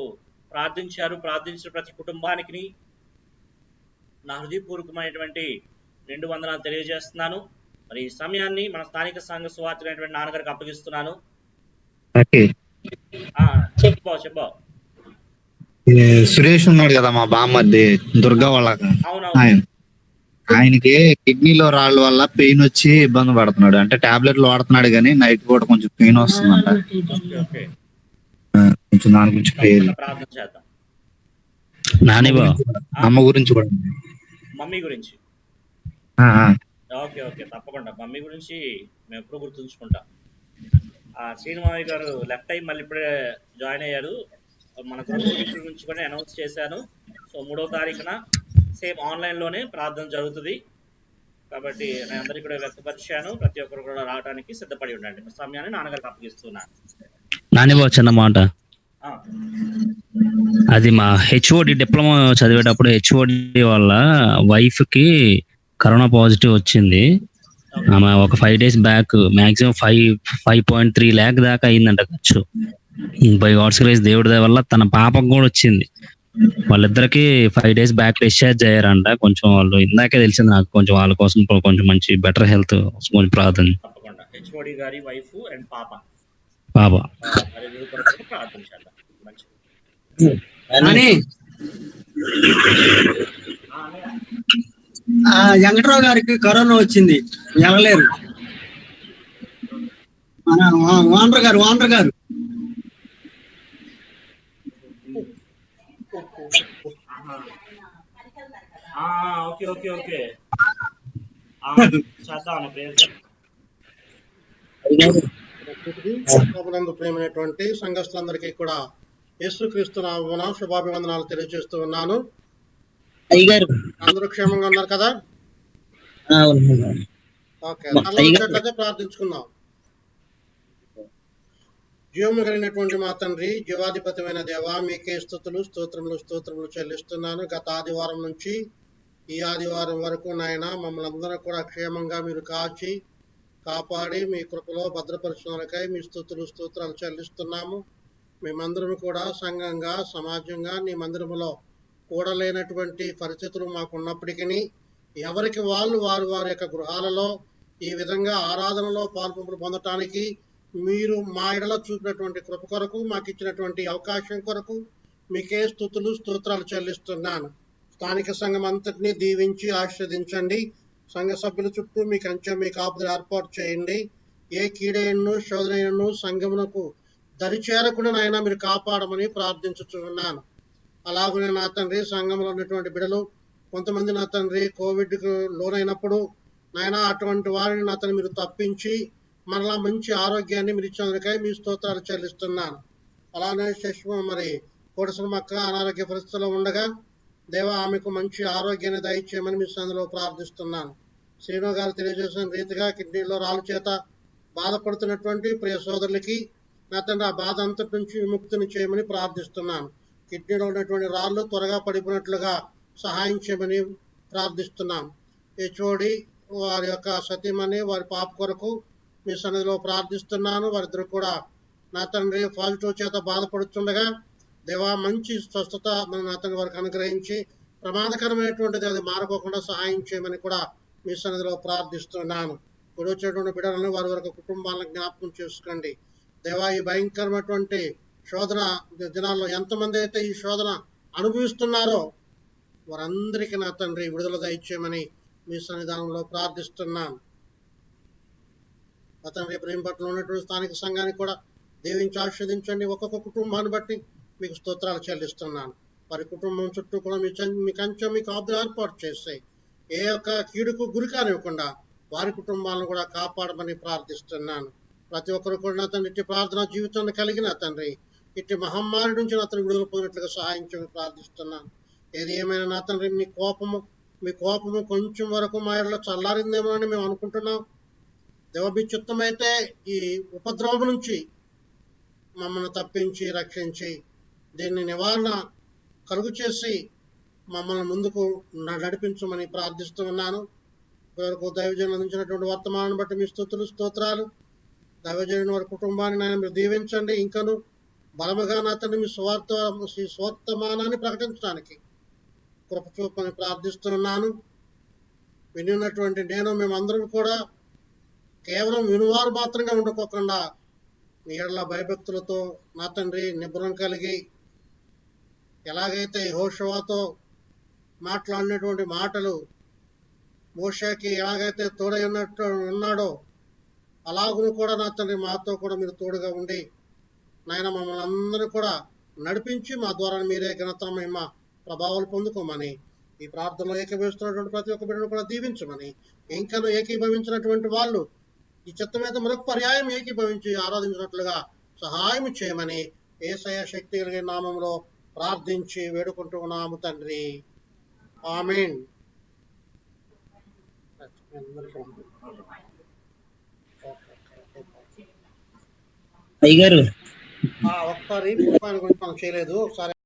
ప్రార్థించారు. ప్రార్థించిన ప్రతి కుటుంబానికి నా హృదయపూర్వకమైనటువంటి 2 వందనాలు తెలియజేస్తున్నాను. మరి ఈ సమయాన్ని మన స్థానిక సంఘ సువార్తైనటువంటి నాన్నగారికి అప్పగిస్తున్నాను. చెప్పు. సురేష్ ఉన్నాడు కదా, మా బామ్మర్ది దుర్గా వాళ్ళ ఆయనకి కిడ్నీలో రాళ్ళ వల్ల పెయిన్ వచ్చి ఇబ్బంది పడుతున్నాడు. అంటే టాబ్లెట్లు వాడుతున్నాడు కానీ నైట్ పూట కొంచెం పెయిన్ వస్తుందంట. కొంచెం దాని గురించి ప్రార్థన చేద్దాం. అమ్మ గురించి కూడా, మమ్మీ గురించి. ఓకే ఓకే, తప్పకుండా మమ్మీ గురించి మేము ఎప్పుడు గుర్తుంచుకుంటాం. శ్రీనివాస్ గారు లెఫ్ట్ టైం మళ్ళీ ఇప్పుడే జాయిన్ అయ్యారు. మన గ్రూప్ గురించి కూడా అనౌన్స్ చేశాను. సో 3వ తారీఖున సేమ్ ఆన్లైన్లోనే ప్రార్థన జరుగుతుంది. కాబట్టి నేను అందరికీ కూడా వ్యక్తపరిచాను. ప్రతి ఒక్కరు కూడా రావడానికి సిద్ధపడి ఉండండి. సమయాన్ని నాన్నగారికి అప్పగిస్తున్నాను. నానిబా చిన్న మాట, అది మా హెచ్ఓడి డిప్లొమా చదివేటప్పుడు హెచ్ఓడి వాళ్ళ వైఫ్ కి కరోనా పాజిటివ్ వచ్చింది. ఆమె ఒక 5 days బ్యాక్ మాక్సిమం 5.3 lakh దాకా అయిందంట ఖర్చు. బై గాడ్స్ గ్రేస్, దేవుడి దయ వల్ల తన పాపకు కూడా వచ్చింది. వాళ్ళిద్దరికి 5 days బ్యాక్ డిశ్చార్జ్ అయ్యారంట. కొంచెం వాళ్ళు ఇందాకే తెలిసింది నాకు. కొంచెం వాళ్ళ కోసం కొంచెం మంచి బెటర్ హెల్త్ కొంచెం ప్రార్థన. తప్పకుండా హెచ్ఓడి గారి వైఫ్ అండ్ పాప ప్రార్థన చేద్దాం. వెంకటరావు గారికి కరోనా వచ్చింది, వెళ్ళలేరు. వానర్ గారు ఓకే ఓకే ఓకే, చేద్దాం. ప్రేమైనటువంటి సంఘస్థులందరికీ కూడా యేసుక్రీస్తు నామమున శుభాభివందనాలు తెలియజేస్తూ ఉన్నాను. అందరూ క్షేమంగా ఉన్నారు కదా? ఓకే, ప్రార్థించుకుందాం. జీవము కలిగినటువంటి మా తండ్రి, జీవాధిపతిమైన దేవ, మీకే స్తోత్రములు చెల్లిస్తున్నాను. గత ఆదివారం నుంచి ఈ ఆదివారం వరకు నాయన మమ్మల్ని అందరూ కూడా క్షేమంగా మీరు కాచి కాపాడి మీ కృపలో భద్రపరిచినకై మీ స్తోత్రాలు చెల్లిస్తున్నాము. మేమందరం కూడా సంఘంగా సమాజంగా నీ మందిరములో కూడలేనటువంటి పరిస్థితులు మాకున్నప్పటికీ ఎవరికి వారి యొక్క గృహాలలో ఈ విధంగా ఆరాధనలో పాల్పొంపులు పొందటానికి మీరు మా ఎడల చూపినటువంటి కృప కొరకు, మాకు ఇచ్చినటువంటి అవకాశం కొరకు మీకే స్తోత్రాలు చెల్లిస్తున్నాను. స్థానిక సంఘం అంతటినీ దీవించి ఆశీర్వదించండి. సంఘ సభ్యుల చుట్టూ మీ కాపుదల ఏర్పాటు చేయండి. ఏ కీడైనను శోధనను సంఘమునకు దరిచేరకుండా నాయన మీరు కాపాడమని ప్రార్థించుచున్నాను. అలాగనే నా తండ్రి, సంఘంలో ఉన్నటువంటి బిడ్డలు కొంతమంది నా తండ్రి కోవిడ్కు లోనైనప్పుడు నాయన అటువంటి వారిని నా తండ్రి మీరు తప్పించి మరలా మంచి ఆరోగ్యాన్ని మీరు ఇచ్చినందుకై మీ స్తోత్రాలు చెల్లిస్తున్నాను. అలానే మరి కోటసమక్క అనారోగ్య పరిస్థితుల్లో ఉండగా దేవా ఆమెకు మంచి ఆరోగ్యాన్ని దయచేయమని మీ సందులో ప్రార్థిస్తున్నాను. శ్రీను గారు తెలియజేసిన రీతిగా కిడ్నీలో రాళ్ళ చేత బాధపడుతున్నటువంటి ప్రియ సోదరులకి నా తండ్రి ఆ బాధ అంతటి నుంచి విముక్తిని చేయమని ప్రార్థిస్తున్నాను. కిడ్నీలో ఉన్నటువంటి రాళ్ళు త్వరగా పడిపోయినట్లుగా సహాయం చేయమని ప్రార్థిస్తున్నాం. హెచ్ఓడి వారి యొక్క సతీమణి వారి పాప కొరకు మీ సన్నిధిలో ప్రార్థిస్తున్నాను. వారిద్దరు కూడా నా తండ్రి పాజిటివ్ చేత బాధపడుతుండగా దేవా మంచి స్వస్థత మన నా తండ్రి వారికి అనుగ్రహించి ప్రమాదకరమైనటువంటిది అది మారకోకుండా సహాయం చేయమని కూడా మీ సన్నిధిలో ప్రార్థిస్తున్నాను. ఇప్పుడు వచ్చేటువంటి బిడ్డలను వారి వరకు కుటుంబాలను జ్ఞాపకం చేసుకోండి దేవా. ఈ భయంకరమైనటువంటి శోధన దినాల్లో ఎంతమంది అయితే ఈ శోధన అనుభవిస్తున్నారో వారందరికీ నా తండ్రి విడుదల దయచేయమని మీ సన్నిధానంలో ప్రార్థిస్తున్నాను. నా తండ్రి ప్రేమపట్ల ఉన్నటువంటి స్థానిక సంఘానికి కూడా దీవించి ఆస్వాదించండి. ఒక్కొక్క కుటుంబాన్ని బట్టి మీకు స్తోత్రాలు చెల్లిస్తున్నాను. వారి కుటుంబం చుట్టూ కూడా మీ కంచెం మీకు ఆబ్దులు ఏర్పాటు చేస్తాయి. ఏ ఒక్క కీడుకు గురి కానివ్వకుండా వారి కుటుంబాలను కూడా కాపాడమని ప్రార్థిస్తున్నాను. ప్రతి ఒక్కరు కూడా నా తండ్రి ఇట్టి ప్రార్థనా జీవితాన్ని కలిగిన తండ్రి ఇట్టి మహమ్మారి నుంచి నా తండ్రి విడుదల పోయినట్లుగా సహాయం చేయమని ప్రార్థిస్తున్నాను. ఏది ఏమైనా నా తండ్రి మీ కోపము కొంచెం వరకు మా ఎడలో చల్లారిందేమో అని మేము అనుకుంటున్నాం. దేవబి చిత్తమైతే ఈ ఉపద్రవం నుంచి మమ్మల్ని తప్పించి రక్షించి దీన్ని నివారణ కలుగు చేసి మమ్మల్ని ముందుకు నడిపించమని ప్రార్థిస్తూ ఉన్నాను. ఇప్పటివరకు దైవజనులు అందించినటువంటి వర్తమానాన్ని బట్టి మీ స్తోత్రాలు. దైవజనుని వారి కుటుంబాన్ని నాయన మీరు దీవించండి. ఇంకను బలముగా నా తండ్రి మీ స్వర్తమానాన్ని ప్రకటించడానికి కృప చూపని ప్రార్థిస్తున్నాను. వినినటువంటి మేమందరం కూడా కేవలం వినువారు మాత్రంగా ఉండకోకుండా మీ ఎడల భయభక్తులతో నా తండ్రి నిబ్రం కలిగి ఎలాగైతే యెహోషువతో మాట్లాడినటువంటి మాటలు మోషేకి ఎలాగైతే తోడై ఉన్నాడో అలాగును కూడా నా తండ్రి మాతో కూడా మీరు తోడుగా ఉండి నాయన మమ్మల్ని అందరూ కూడా నడిపించి మా ద్వారా మీరే ఘనత మహిమ ప్రభావాలు పొందుకోమని ఈ ప్రార్థనలో ఏకీభవిస్తున్నటువంటి ప్రతి ఒక్క బిడ్డను కూడా దీవించమని ఇంకనూ ఏకీభవించినటువంటి వాళ్ళు ఈ చిత్తం మీద మరొక పర్యాయం ఏకీభవించి ఆరాధించినట్లుగా సహాయం చేయమని యేసయ్య శక్తి కలిగిన నామంలో ప్రార్థించి వేడుకుంటూ ఉన్నాము తండ్రి. ఆమేన్. అయ్యగారు ఒకసారి గురించి మనం చేయలేదు. ఒకసారి